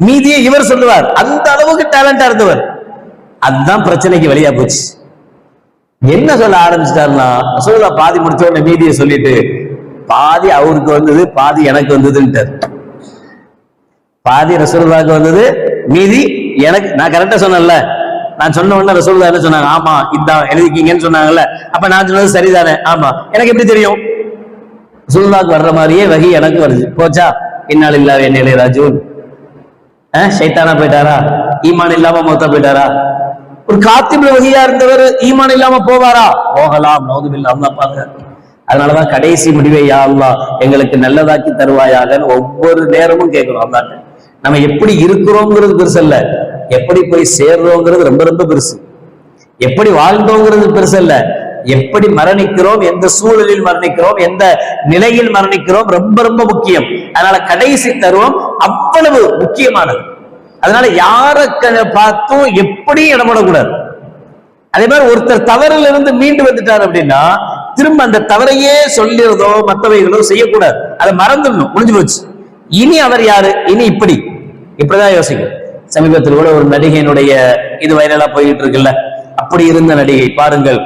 மீதியை இவர் சொல்லுவார். அந்த அளவுக்கு டேலண்டா இருந்தவர். அதுதான் பிரச்சனைக்கு வெளியா போச்சு. என்ன சொல்ல ஆரம்பிச்சிட்டாருன்னா, ரசூலுல்லாஹ் பாதி முடிச்ச உடனே மீதியை சொல்லிட்டு பாதி அவருக்கு வந்தது, பாதி எனக்கு வந்ததுன்ட்டார். பாதி ரசூலுல்லாஹ்க்கு வந்தது, மீதி எனக்கு. நான் கரெக்டா சொன்னேன்ல, நான் சொன்ன உடனே ரசூலுல்லாஹ் என்ன சொன்னாங்க? ஆமா இதான் எழுதிக்கீங்கன்னு சொன்னாங்கல்ல, அப்ப நான் சொன்னது சரிதானே? ஆமா, எனக்கு எப்படி தெரியும்? ரசூலுல்லாஹ்க்கு வர்ற மாதிரியே வஹி எனக்கு வருது. போச்சா? இன்னா லில்லாஹி வ இன்னா இலைஹி ராஜிஊன். ஷைத்தானா போயிட்டாரா? ஈமான் இல்லாம மௌத்தா போயிட்டாரா? ஒரு காத்திபுல் வஹியா இருந்தவர் ஈமான் இல்லாம போவாரா? போகலாம், நௌதுபில்லாஹ், அல்லாஹ் பாருங்க. அதனாலதான் கடைசி முடிவை யா அல்லாஹ் எங்களுக்கு நல்லதாக்கி தருவாயாக ஒவ்வொரு நேரமும் கேட்கிறோம். அல்லாஹ் நம்ம எப்படி இருக்கிறோங்கிறது பெருசு இல்ல, எப்படி போய் சேர்றோங்கிறது ரொம்ப ரொம்ப பெருசு. எப்படி வாழ்ந்தோங்கிறது பெருசு இல்ல, எப்படி மரணிக்கிறோம், எந்த சூழலில் மரணிக்கிறோம், எந்த நிலையில் மரணிக்கிறோம் ரொம்ப ரொம்ப முக்கியம். அதனால கடைசி தருவம் அவ்வளவு முக்கியமானது. அதனால யாரை பார்த்தும் எப்படி இடப்படக்கூடாது. அதே மாதிரி ஒருத்தர் தவறிலிருந்து இருந்து மீண்டு வந்துட்டார் அப்படின்னா திரும்ப அந்த தவறையே சொல்லிறதோ மற்றவைகளோ செய்யக்கூடாது. அதை மறந்துடணும், முடிஞ்சு போச்சு. இனி அவர் யாரு, இனி இப்படிதான் யோசிக்கும். சமீபத்தில் கூட ஒரு நடிகையினுடைய இது வைரலா போயிட்டு இருக்குல்ல, அப்படி இருந்த நடிகை பாருங்கள்,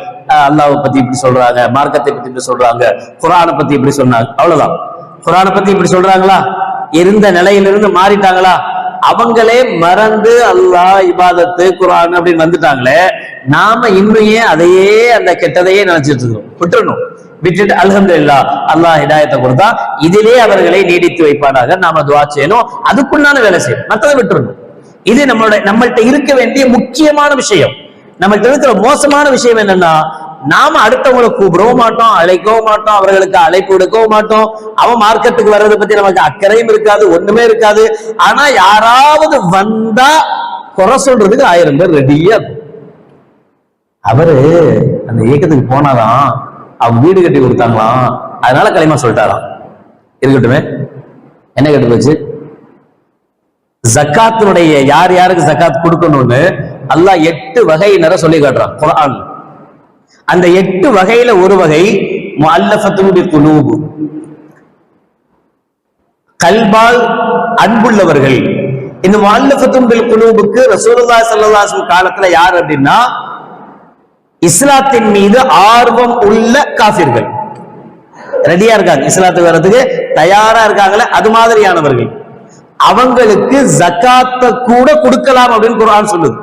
அல்லாஹ்வை பத்தி இப்படி சொல்றாங்க, மார்க்கத்தை பத்தி இப்படி சொல்றாங்க, குர்ஆனை பத்தி இப்படி சொன்னாங்க, அவ்வளவுதான். குர்ஆனை பத்தி இப்படி சொல்றாங்களா, இருந்த நிலையிலிருந்து மாறிட்டாங்களா, அவங்களே மறந்து அல்லாஹ் இபாதத்து குர்ஆன் அப்படின்னு வந்துட்டாங்களே, நாம இன்னும் ஏன் அதையே அந்த கெட்டதையே நினைச்சிட்டு இருக்கோம். விட்டுறணும், விட்டுட்டு அல்ஹம்துலில்லாஹ் அல்லாஹ் ஹிதாயத்தை கொடுத்தா இதிலே அவர்களை நீடித்து வைப்பானாக நாம துஆ செய்யணும், அதுக்குண்டான வேலை செய்யணும், மற்றதை விட்டுறணும். இது நம்மள்ட்ட இருக்க வேண்டிய முக்கியமான விஷயம். நம்மள்ட்ட இருக்கிற மோசமான விஷயம் என்னன்னா, நாம அடுத்தவங்களை கூப்பிடவும் மாட்டோம், அழைக்கவும் மாட்டோம், அவர்களுக்கு அழைப்பு விடுக்கவும் மாட்டோம். அவன் மார்க்கெட்டுக்கு வர்றதை பத்தி நமக்கு அக்கறையும் இருக்காது, ஒண்ணுமே இருக்காது. ஆனா யாராவது வந்தா குறை சொல்றதுக்கு 1000 பேர் ரெடியா இருக்கும். அவரு அந்த இயக்கத்துக்கு போனாதான் அவங்க வீடு கட்டி கொடுத்தாங்களாம், அதனால களிமா சொல்லிட்டாராம். இருக்கட்டுமே, என்ன கேட்டு போச்சு? ஜக்காத்தினுடைய யார் யாருக்கு ஜக்காத் கொடுக்கணும்னு அல்லாஹ் 8 வகையினரை சொல்லி காட்டுறான் குர்ஆன். அந்த 8 வகையில ஒரு வகை முஅல்லஃபத்துன் பிகுலூப், கல்பால் அன்புள்ளவர்கள். இந்த முஅல்லஃபத்துன் பிகுலூபுக்கு ரசூலுல்லாஹி ஸல்லல்லாஹு அலைஹி வஸல்லம் காலத்துல யார் அப்படின்னா, இஸ்லாத்தின் மீது ஆர்வம் உள்ள காஃபிர்கள், ரெடியா இருக்காங்க, இஸ்லாத்துக்கு வர்றதுக்கு தயாரா இருக்காங்களே, அது மாதிரியானவர்கள். அவங்களுக்கு ஜக்காத்தை கூட கொடுக்கலாம் அப்படின்னு குர்ஆன் சொல்லுது.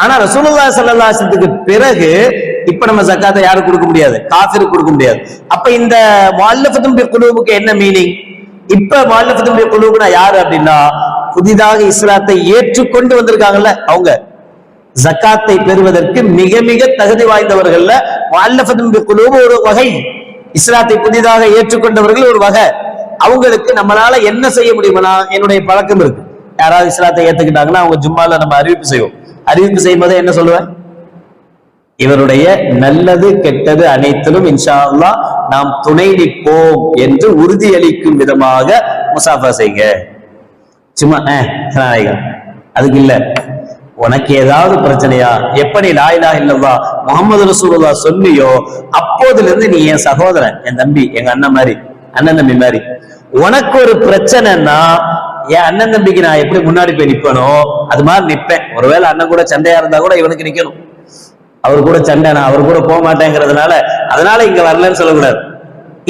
ஆனா ரசூலுல்லாஹி ஸல்லல்லாஹு அலைஹி வஸல்லத்துக்கு பிறகு இப்ப நம்ம ஜக்காத்தை யாருக்கு கொடுக்க முடியாது, காஃபிருக்கு கொடுக்க முடியாது. அப்ப இந்த முஅல்லஃபத்துன் பிகுலூபுக்கு என்ன மீனிங்? இப்ப முஅல்லஃபத்துன் பிகுலூப்னா யாரு அப்படின்னா, புதிதாக இஸ்லாத்தை ஏற்றுக்கொண்டு வந்திருக்காங்கல்ல, அவங்க ஜக்காத்தை பெறுவதற்கு மிக மிக தகுதி வாய்ந்தவர்கள்ல முஅல்லஃபத்துன் பிகுலூப் ஒரு வகை, இஸ்லாத்தை புதிதாக ஏற்றுக்கொண்டவர்கள் ஒரு வகை. அவங்களுக்கு நம்மளால என்ன செய்ய முடியுமா? என்னுடைய பழக்கம் இருக்கு, யாராவது இஸ்லாத்தை ஏத்துக்கிட்டாங்கன்னா அவங்க ஜும்மால நம்ம அறிவிப்பு செய்வோம். அறிவிப்பு செய்யும் போதே என்ன சொல்லுவேன்? இவருடைய நல்லது கெட்டது அனைத்திலும் இன்ஷா அல்லாஹ் நாம் துணை நிற்போம் என்று உறுதியளிக்கும் விதமாக முசாஃபா செய்யுங்க. சும்மா அதுக்கு இல்ல, உனக்கு ஏதாவது பிரச்சனையா, எப்படி லா இலாஹ இல்லல்லாஹ் முஹம்மது ரசூலுல்லாஹ் சொன்னியோ அப்போதுல இருந்து நீ என் சகோதரன், என் தம்பி, எங்க அண்ணன் மாதிரி, அண்ணன் தம்பி மாதிரி. உனக்கு ஒரு பிரச்சனைன்னா என் அண்ணன் தம்பிக்கு நான் எப்படி முன்னாடி போய் நிப்பனோ அது மாதிரி நிப்பேன். ஒருவேளை அண்ணன் கூட சண்டையா இருந்தா கூட இவனுக்கு நிக்கணும். அவர் கூட சண்டை, நான் அவர் கூட போக மாட்டேங்கிறதுனால அதனால இங்க வரலன்னு சொல்லக்கூடாது.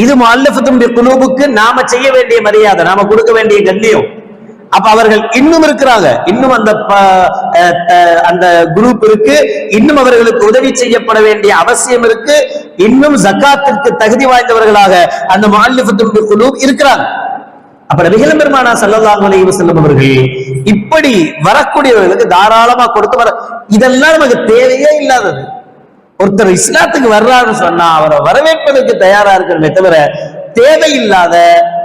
இது முஅல்லஃபத்துன் பிகுலூபுக்கு நாம செய்ய வேண்டிய மரியாதை, நாம கொடுக்க வேண்டிய கண்ணியம். அப்ப அவர்கள் இன்னும் இருக்கிறாங்க, இன்னும் அந்த குரூப் இருக்கு, இன்னும் அவர்களுக்கு உதவி செய்யப்பட வேண்டிய அவசியம் இருக்கு, இன்னும் ஜக்காத்திற்கு தகுதி வாய்ந்தவர்களாக அந்த முஅல்லஃபத்துன் பிகுலூப் இருக்கிறாங்க. அப்ப நபிகள் பெருமானார் ஸல்லல்லாஹு அலைஹி வஸல்லம் அவர்கள் இப்படி வரக்கூடியவர்களுக்கு தாராளமா கொடுத்து வர, இதெல்லாம் நமக்கு தேவையே இல்லாதது. ஒருத்தர் இஸ்லாத்துக்கு வர்றாருன்னு சொன்னா அவரை வரவேற்பதற்கு தயாரா இருக்கிறமே தவிர தேவையில்லாத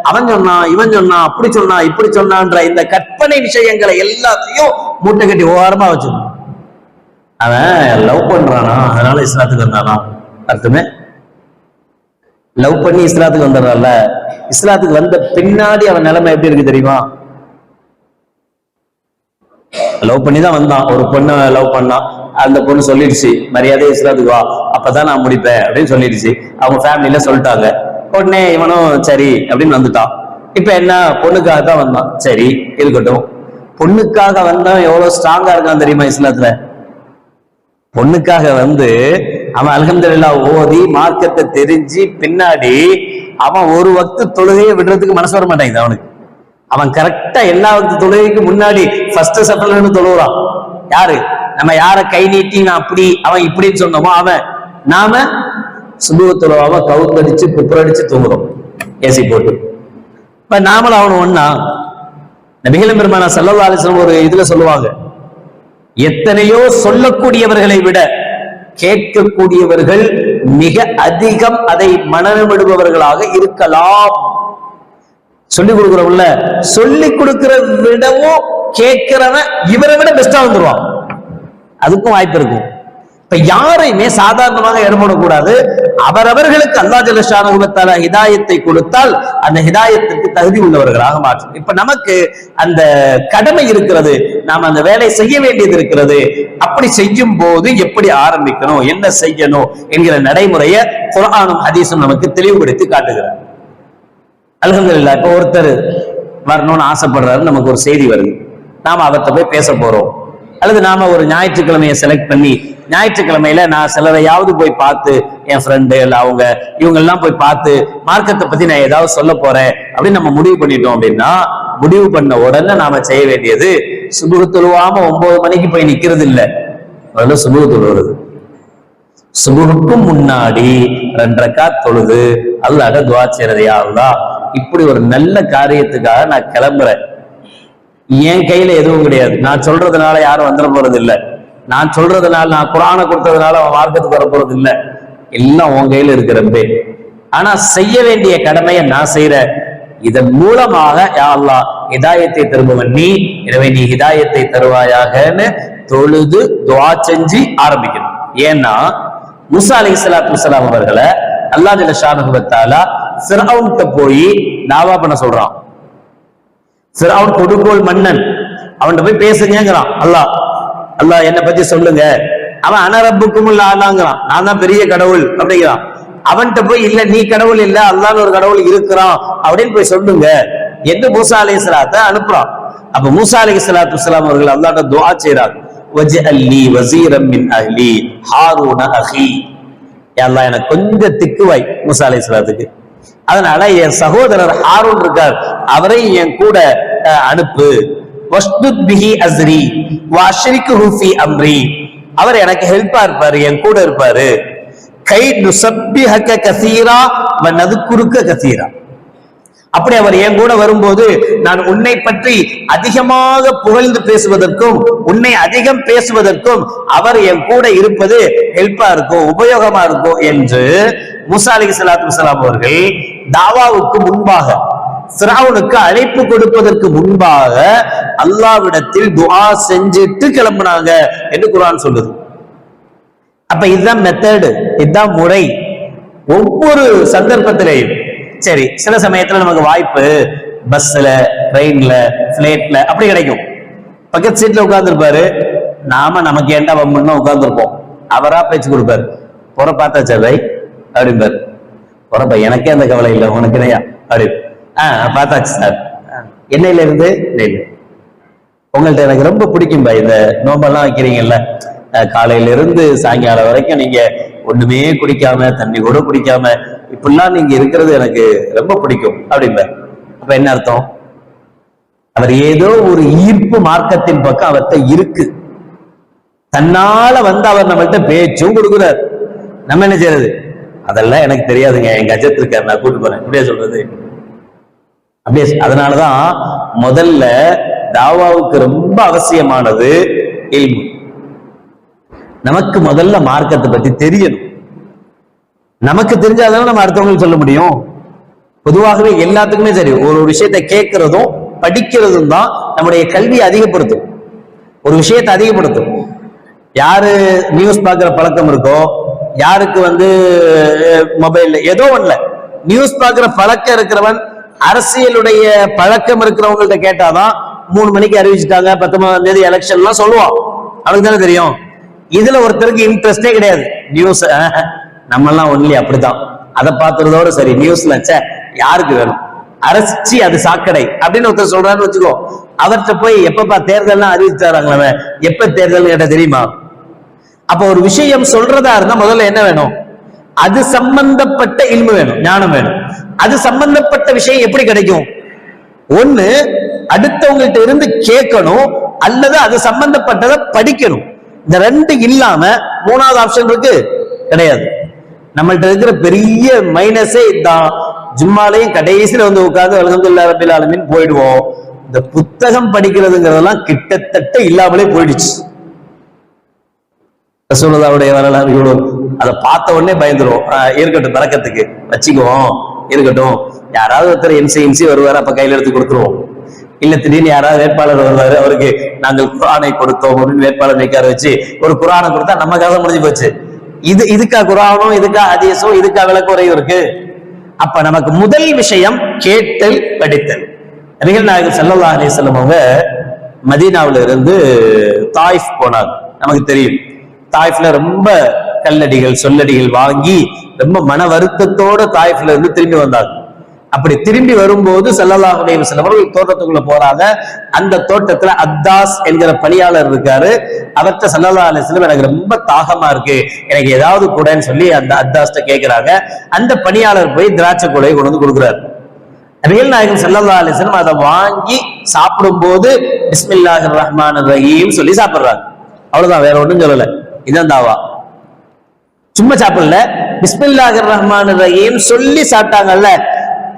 அவன் சொன்னா இவன் சொன்னா அப்படி சொன்னா இப்படி சொன்னான்ற இந்த கற்பனை விஷயங்களை எல்லாத்தையும் மூட்டை கட்டி ஓரமா வச்சிருக்கணும். அவன் லவ் பண்றானா அதனால இஸ்லாத்துக்கு வந்தானா அர்த்தமே? லவ் பண்ணி இஸ்லாத்துக்கு வந்துடுறான்ல, இஸ்லாத்துக்கு வந்த பின்னாடி அவன் நிலைமை எப்படி இருக்கு தெரியுமா? லவ் பண்ணி தான் வந்தான், ஒரு பொண்ணை லவ் பண்ணான், அந்த பொண்ணு சொல்லிடுச்சு மரியாதை இஸ்லாத்துக்கு வா அப்பதான் நான் முடிப்பேன் அப்படின்னு சொல்லிடுச்சு. அவங்க ஃபேமிலியில சொல்லிட்டாங்க. உடனே இவனும் சரி அப்படின்னு வந்துட்டான். இப்ப என்ன, பொண்ணுக்காக தான் வந்தான், சரி இருக்கட்டும். பொண்ணுக்காக வந்தான் எவ்வளவு ஸ்ட்ராங்கா இருக்கான் தெரியுமா இஸ்லாத்துல? பொண்ணுக்காக வந்து அவன் அல்ஹம்துலில்லாஹ் ஓதி மார்க்கத்தை தெரிஞ்சு பின்னாடி அவன் ஒரு வக்து தொழுகையை விடுறதுக்கு மனசு வர மாட்டேங்குது அவனுக்கு. அவன் கரெக்டா எல்லா வக்து தொழுகைக்கு முன்னாடி ஃபர்ஸ்ட் சஃபர்ல தொழுகிறான். யாரு? நம்ம யார கை நீட்டி நான் அப்படி அவன் இப்படின்னு சொன்னோமோ அவன், நாம சுபுஹ் தொழுவாம கவுத்தடிச்சு குப்புரடிச்சு தூங்குறோம் ஏசி போட்டு. இப்ப நாமளும் அவனு ஒன்னா. நபிகள் பெருமானார் ஸல்லல்லாஹு அலைஹி வஸல்லம் ஒரு இதுல சொல்லுவாங்க, எத்தனையோ சொல்லக்கூடியவர்களை விட கேட்கக்கூடியவர்கள் மிக அதிகம் அதை மனநமிடுபவர்களாக இருக்கலாம். சொல்லிக் கொடுக்கிறவங்கள சொல்லிக் கொடுக்கிற விடவும் கேட்கிறவன் இவரை விட பெஸ்டா வந்துருவான். அதுக்கும் வாய்ப்பு இருக்கும். இப்ப யாரையுமே சாதாரணமாக இடப்படக்கூடாது. அவரவர்களுக்கு அல்லாஹ் ஜல்ல ஷானஹு வ தஆலா ஹிதாயத்தை கொடுத்தால் அந்த ஹிதாயத்துக்கு தகுதி உள்ளவர்களாக மாற்றும். இப்ப நமக்கு அந்த கடமை இருக்கிறது, நாம் அந்த வேலை செய்ய வேண்டியது இருக்கிறது. அப்படி செய்யும் போது எப்படி ஆரம்பிக்கணும், என்ன செய்யணும் என்கிற நடைமுறையை குர்ஆனும் ஹதீஸும் நமக்கு தெளிவுபடுத்தி காட்டுகிறார். அல்ஹம்துலில்லாஹ். இப்ப ஒருத்தர் வரணும்னு ஆசைப்படுறாரு, நமக்கு ஒரு செய்தி வருது, நாம அவர்கிட்ட போய் பேச போறோம். அல்லது நாம ஒரு ஞாயிற்றுக்கிழமையை செலக்ட் பண்ணி ஞாயிற்றுக்கிழமையில நான் சிலரையாவது போய் பார்த்து, என் ஃப்ரெண்டு இல்ல அவங்க இவங்க எல்லாம் போய் பார்த்து மார்க்கத்தை பத்தி நான் ஏதாவது சொல்ல போறேன் அப்படின்னு நம்ம முடிவு பண்ணிட்டோம் அப்படின்னா, முடிவு பண்ண உடனே நாம செய்ய வேண்டியது சுபுஹ் தொழுவாம 9 மணிக்கு போய் நிக்கிறது இல்ல, முதல்ல சுபுஹ் தொழுவது. சுபுஹுக்கும் முன்னாடி 2 ரக்காத் தொழுது அல்லாஹ்ட்ட துஆ செய்யறது, யா அல்லாஹ் இப்படி ஒரு நல்ல காரியத்துக்காக நான் கிளம்புறேன், என் கையில எதுவும் கிடையாது, நான் சொல்றதுனால யாரும் வந்துட போறது இல்ல, நான் சொல்றதுனால நான் குர்ஆனை கொடுத்ததுனால அவன் மார்க்கத்துக்கு வர போறது இல்ல, எல்லாம் உன் கையில இருக்கிறப்பே, ஆனா செய்ய வேண்டிய கடமையை நான் செய்யறேன், இதன் மூலமாக யா அல்லாஹ் ஹிதாயத்தை தருபவன் நீ, எனவே நீ ஹிதாயத்தை தருவாயாகன்னு தொழுது துஆ செஞ்சு ஆரம்பிக்கணும். ஏன்னா மூசா அலைஹிஸ்ஸலாத்து வஸ்ஸலாம் அவர்களை அல்லாஹ் ஜல்ல ஷானஹு வ தஆலா ஃபிர்அவுன்ட்ட போய் தாவா பண்ண சொல்றான். ஃபிர்அவுன் கொடுங்கோல் மன்னன், அவன்கிட்ட போய் பேசுங்கிறான். அல்லாஹ் என்னை பத்தி சொல்லுங்க. அவன் அன ரப்புக்குமுல் ஆலாங்கிறான், நான் தான் பெரிய கடவுள் அப்படிங்கிறான். அவன்கிட்ட போய் இல்ல நீ கடவுள் இல்ல, அல்லாஹ்னு ஒரு கடவுள் இருக்கிறான் அப்படின்னு போய் சொல்லுங்க என்று மூசா அலைஹிஸ்ஸலாத்தை அனுப்புறான். அப்ப மூசா அலைஹிஸ்ஸலாத்து வஸ்ஸலாம் அவர்கள் அல்லாஹ்ட்ட துஆ செய்றாங்க, வஜ்அல்லி வஸீரம் மின் அஹ்லி ஹாரூன அஹி, யா அல்லாஹ் எனக்கு கொஞ்சம் திக்குவாய் மூசா அலைஹிஸ்ஸலாத்துக்கு, அதனால என் சகோதரர் ஹாரூன் இருக்கார், அவரை என் கூட அனுப்பு. வஷ்துத் பிஹி அஸ்ரி வஅஷ்ரிகுஹு ஃபீ அம்ரி, அவர் எனக்கு ஹெல்ப்பா இருப்பாரு, என் கூட இருப்பாரு. கை நுஸப்பிஹக கஸீரா வ நذ்குருக கஸீரா, அப்படி அவர் என் கூட வரும்போது நான் உன்னை பற்றி அதிகமாக புகழ்ந்து பேசுவதற்கும் உன்னை அதிகம் பேசுவதற்கும் அவர் என் கூட இருப்பது ஹெல்ப்பா இருக்கும், உபயோகமா இருக்கும் என்று மூசா அலைஹிஸ்ஸலாத்து வஸ்ஸலாம் அவர்கள் தாவாவுக்கு முன்பாக, ஃபிரௌனுக்கு அழைப்பு கொடுப்பதற்கு முன்பாக அல்லாஹ்விடத்தில் துஆ செஞ்சிட்டு கிளம்புனாங்க என்று குர்ஆன் சொல்லுது. அப்ப இதுதான் மெத்தடு, இதுதான் முறை. ஒவ்வொரு சந்தர்ப்பத்திலையும் சரி, சில சமயத்துல நமக்கு வாய்ப்பு பஸ்ல, ட்ரெயின்ல, பிளைட்ல அப்படி கிடைக்கும். பக்கத்து சீட்ல உட்கார்ந்து இருப்பாரு, நாம நமக்கு ஏண்டா வம்புன்னு உட்கார்ந்துருப்போம். அவரா பேச்சு கொடுப்பாரு, புற பார்த்தாச்சா பை அப்படின்பாரு. புறப்ப எனக்கே அந்த கவலை இல்லை, உனக்கு இல்லையா அப்படி. பார்த்தாச்சு சார், என்னையில இருந்து உங்கள்ட்ட எனக்கு ரொம்ப பிடிக்கும் பை, இந்த நோம்பெல்லாம் வைக்கிறீங்கல்ல, காலையில இருந்து சாயங்காலம் வரைக்கும் நீங்க ஒண்ணுமே குடிக்காம, தண்ணி கூட குடிக்காம இப்படிலாம் நீங்க இருக்கிறது எனக்கு ரொம்ப பிடிக்கும் அப்படிம்ப. அப்ப என்ன அர்த்தம்? அவர் ஏதோ ஒரு ஈர்ப்பு மார்க்கத்தின் பக்கம் அவர்கிட்ட இருக்கு, தன்னால வந்து அவர் நம்மள்கிட்ட பேச்சும் கொடுக்குறார். நம்ம என்ன செய்யறது? அதெல்லாம் எனக்கு தெரியாதுங்க, எங்க அஜத் இருக்காரு, நான் கூட்டு போறேன், இப்படியே சொல்றது அப்படியே. அதனாலதான் முதல்ல தாவாவுக்கு ரொம்ப அவசியமானது இல்மு. நமக்கு முதல்ல மார்க்கத்தை பத்தி தெரியணும். நமக்கு தெரிஞ்சாதான் நம்ம அடுத்தவங்களுக்கு சொல்ல முடியும். பொதுவாகவே எல்லாத்துக்குமே சரி, ஒரு விஷயத்தை கேட்கிறதும் படிக்கிறதும் தான் நம்முடைய கல்வியை அதிகப்படுத்தும், ஒரு விஷயத்தை அதிகப்படுத்தும். யாரு நியூஸ் பார்க்கிற பழக்கம் இருக்கோ, யாருக்கு மொபைல்ல ஏதோ ஒண்ணுல நியூஸ் பார்க்கிற பழக்கம் இருக்கிறவன், அரசியலுடைய பழக்கம் இருக்கிறவங்கள்ட்ட கேட்டாதான் 3 மணிக்கு அறிவிச்சுட்டாங்க, 19ஆம் தேதி எலெக்ஷன் எல்லாம் சொல்லுவான், அவனுக்கு தானே தெரியும். இதுல ஒருத்தருக்கு இன்ட்ரெஸ்டே கிடையாது. நியூஸ் நம்ம எல்லாம் ஒன்லி அப்படித்தான், அதை பார்த்துறதோட சரி. நியூஸ்ல யாருக்கு வேணும், அரசி அது சாக்கடை அப்படின்னு ஒருத்தர் சொல்றான்னு வச்சுக்கோ, அவர்கிட்ட போய் எப்பப்பா தேர்தல்லாம் அறிவிச்சாராங்களே, எப்ப தேர்தல் கேட்ட தெரியுமா? அப்ப ஒரு விஷயம் சொல்றதா இருந்தா முதல்ல என்ன வேணும்? அது சம்பந்தப்பட்ட இல்மு வேணும், ஞானம் வேணும். அது சம்பந்தப்பட்ட விஷயம் எப்படி கிடைக்கும்? ஒண்ணு அடுத்தவங்கள்ட்ட இருந்து கேட்கணும், அல்லது அது சம்பந்தப்பட்டதை படிக்கணும். இந்த 2 இல்லாம 3வது ஆப்ஷன் இருக்கு கிடையாது. நம்மள்ட்ட இருக்கிற பெரிய மைனஸே இதுதான். ஜும்மாலையும் கடைசியில உட்கார்ந்து அல்ஹம்துலில்லாஹி ரப்பில் ஆலமீன் போயிடுவோம். இந்த புத்தகம் படிக்கிறதுங்கிறதெல்லாம் கிட்டத்தட்ட இல்லாமலே போயிடுச்சு. ரசூலுல்லாஹ்வுடைய வரலாறு இவ்வளவு, அதை பார்த்த உடனே பயந்துரும். இருக்கட்டும், பறக்கத்துக்கு வச்சுக்குவோம், இருக்கட்டும். யாராவது ஒருத்தர் எம்சி வருவாரு, அப்ப கையில எடுத்து கொடுத்துருவோம். இல்ல திடீர்னு யாராவது வேட்பாளர் வருவாரு, அவருக்கு நாங்கள் குர்ஆனை கொடுத்தோம் அப்படின்னு வேட்பாளர் வைக்கார வச்சு ஒரு குர்ஆனை கொடுத்தா நம்ம கதை முடிஞ்சு போச்சு. இதுக்கா குர்ஆனும், இதுக்கா ஹதீஸும், இதுக்கா விளக்குறையும் இருக்கு. அப்ப நமக்கு முதல் விஷயம் கேட்டல் படித்தல். நபிகள் நாயகம் ஸல்லல்லாஹு அலைஹி வஸல்லம் அவங்க மதீனாவுல இருந்து தாயிஃப் போனாங்க. நமக்கு தெரியும் தாயிஃப்ல ரொம்ப கல்லடிகள் சொல்லடிகள் வாங்கி ரொம்ப மன வருத்தத்தோட தாயிஃப்ல இருந்து திரும்பி வந்தாங்க. அப்படி திரும்பி வரும்போது ஸல்லல்லாஹு அலைஹி வஸல்லம் அவர்கள் தோட்டத்துக்குள்ள போறாங்க. அந்த தோட்டத்துல அத்தாஸ் என்கிற பணியாளர் இருக்காரு. அவர்கிட்ட ஸல்லல்லாஹு அலைஹி வஸல்லம் எனக்கு ரொம்ப தாகமா இருக்கு, எனக்கு ஏதாவது கூடன்னு சொல்லி அந்த அத்தாஸ்ட கேட்கிறாங்க. அந்த பணியாளர் போய் திராட்சை கூடையை கொண்டு வந்து கொடுக்குறாரு. நபிகள் நாயகம் ஸல்லல்லாஹு அலைஹி வஸல்லம் அதை வாங்கி சாப்பிடும் போது பிஸ்மில்லாஹிர் ரஹ்மானிர் ரஹீம் சொல்லி சாப்பிடுறாங்க. அவ்வளவுதான், வேற ஒண்ணும் சொல்லல. இதான் தாவா. சும்மா சாப்பிடல, பிஸ்மில்லாஹிர் ரஹ்மானிர் ரஹீம் சொல்லி சாப்பிட்டாங்கல்ல.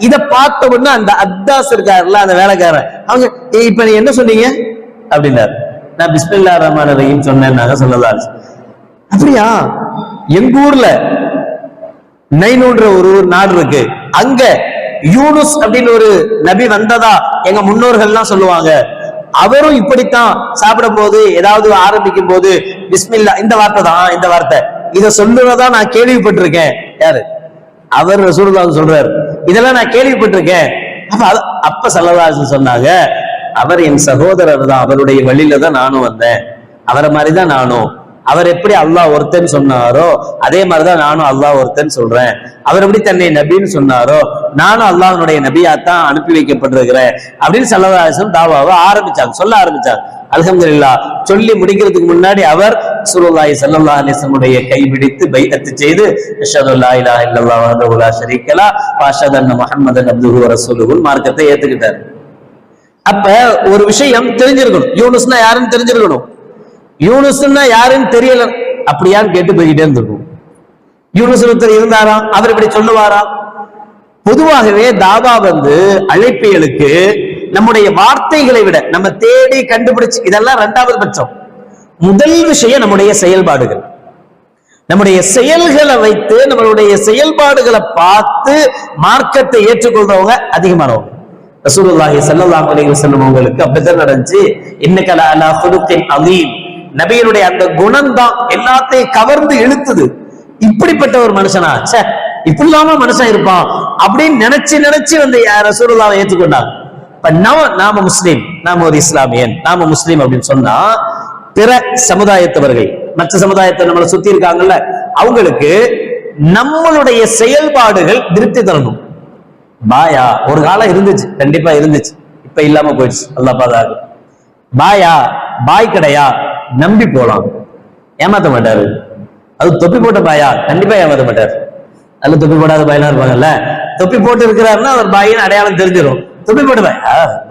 இத பார்த்த உடனே அந்த அத்தாஸ் இருக்காருல்ல, அந்த வேலைக்காரன், அவங்க இப்ப நீ என்ன சொன்னீங்க அப்படின்னாரு. நான் பிஸ்மில்லாஹிர் ரஹ்மானிர் ரஹீம் சொன்னேன்னாங்க ஸல்லல்லாஹு அலைஹி வஸல்லம். அப்படியா, எங்க ஊர்ல நைனூன்ற ஒரு நாடு இருக்கு, அங்க யூனுஸ் அப்படின்னு ஒரு நபி வந்ததா எங்க முன்னோர்கள்லாம் சொல்லுவாங்க. அவரும் இப்படித்தான் சாப்பிடும் போது ஏதாவது ஆரம்பிக்கும் போது பிஸ்மில்லா, இந்த வார்த்தை தான், இந்த வார்த்தை இத சொல்லுறதா நான் கேள்விப்பட்டிருக்கேன். யாரு? அவர் ரசூலுல்லாஹ் சொல்றாரு, இதெல்லாம் நான் கேள்விப்பட்டிருக்கேன். அப்ப ஸல்லல்லாஹு அலைஹி வஸல்லம் சொன்னாங்க, அவர் என் சகோதரர் தான், அவருடைய வழியில தான் நானும் வந்தேன், அவரை மாதிரிதான் நானும். அவர் எப்படி அல்லாஹ் ஒருத்தன் சொன்னாரோ அதே மாதிரிதான் நானும் அல்லாஹ் ஒருத்தன் சொல்றேன். அவர் எப்படி தன்னை நபின்னு சொன்னாரோ நானும் அல்லாஹ்வுடைய நபியாத்தான் அனுப்பி வைக்கப்பட்டிருக்கிறேன் அப்படின்னு ஸல்லல்லாஹு அலைஹி வஸல்லம் தாவாவை ஆரம்பிச்சாங்க, சொல்ல ஆரம்பிச்சாங்க. அல்ஹம்துலில்லாஹ் சொல்லி முடிக்கிறதுக்கு முன்னாடி அவர் ரசூலுல்லாஹி ஸல்லல்லாஹு அலைஹி வஸல்லம் கைபிடித்து பைஅத் செய்து அஷ்ஹது அல்லா இலாஹ இல்லல்லாஹ் வஹ்தஹு லா ஷரீக லஹு வ அஷ்ஹது அன்ன முஹம்மதன் அப்துஹு வ ரசூலுஹு மார்க்கத்தை ஏத்துக்கிட்டார். அப்ப ஒரு விஷயம் தெரிஞ்சிருக்கணும், யூனுஸ்னா யாருன்னு தெரிஞ்சிருக்கணும். யூனுஸ்னா யாருன்னு தெரியல, அப்படியான்னு கேட்டு போய்கிட்டே இருந்திருக்கும். யூனுஸ் ஒருத்தர் இருந்தாராம், அவர் இப்படி சொல்லுவாராம். பொதுவாகவே தாவா அழைப்பியலுக்கு நம்முடைய வார்த்தைகளை விட நம்ம தேடி கண்டுபிடிச்சு இதெல்லாம் இரண்டாவது பட்சம். முதல் விஷயம் நம்முடைய செயல்பாடுகள். நம்முடைய செயல்களை வைத்து நம்மளுடைய செயல்பாடுகளை பார்த்து மார்க்கத்தை ஏற்றுக்கொள்றவங்க அதிகமானவங்க. ரசூலுல்லாஹி ஸல்லல்லாஹு அலைஹி வஸல்லம் அவங்களுக்கு அப்படித்தான் நடந்துச்சு. இன்னக லஅலா குலுகின் அதீம், நபியினுடைய அந்த குணம் தான் எல்லாத்தையும் கவர்ந்து இழுத்துது. இப்படிப்பட்ட ஒரு மனுஷனா, சே இப்படி இல்லாம மனுஷன் இருப்பான் அப்படின்னு நினைச்சு நினைச்சு ரசூலுல்லாஹ்வை ஏற்றுக்கொண்டாங்க. நாம முஸ்லீம், நாம ஒரு இஸ்லாமியன், நாம முஸ்லீம் அப்படின்னு சொன்னா பிற சமுதாயத்தவர்கள், மற்ற சமுதாயத்தை நம்மளை சுத்தி இருக்காங்கல்ல, அவங்களுக்கு நம்மளுடைய செயல்பாடுகள் திருப்தி தரணும். பாயா ஒரு காலம் இருந்துச்சு, கண்டிப்பா இருந்துச்சு, இப்ப இல்லாம போயிடுச்சு, அல்லாஹ் பாதுகாக்கு. பாயா பாய் கடையா நம்பி போலாம், ஏமாத்த மாட்டாரு. அது தொப்பி போட்ட பாயா கண்டிப்பா ஏமாத்த மாட்டாரு. அதுல தொப்பி போடாத பாயெல்லாம் இருப்பாங்கல்ல, தொப்பி போட்டு இருக்கிறாருன்னா அவர் பாயின்னு அடையாளம் தெரிஞ்சிடும். தொப்பி போட்டு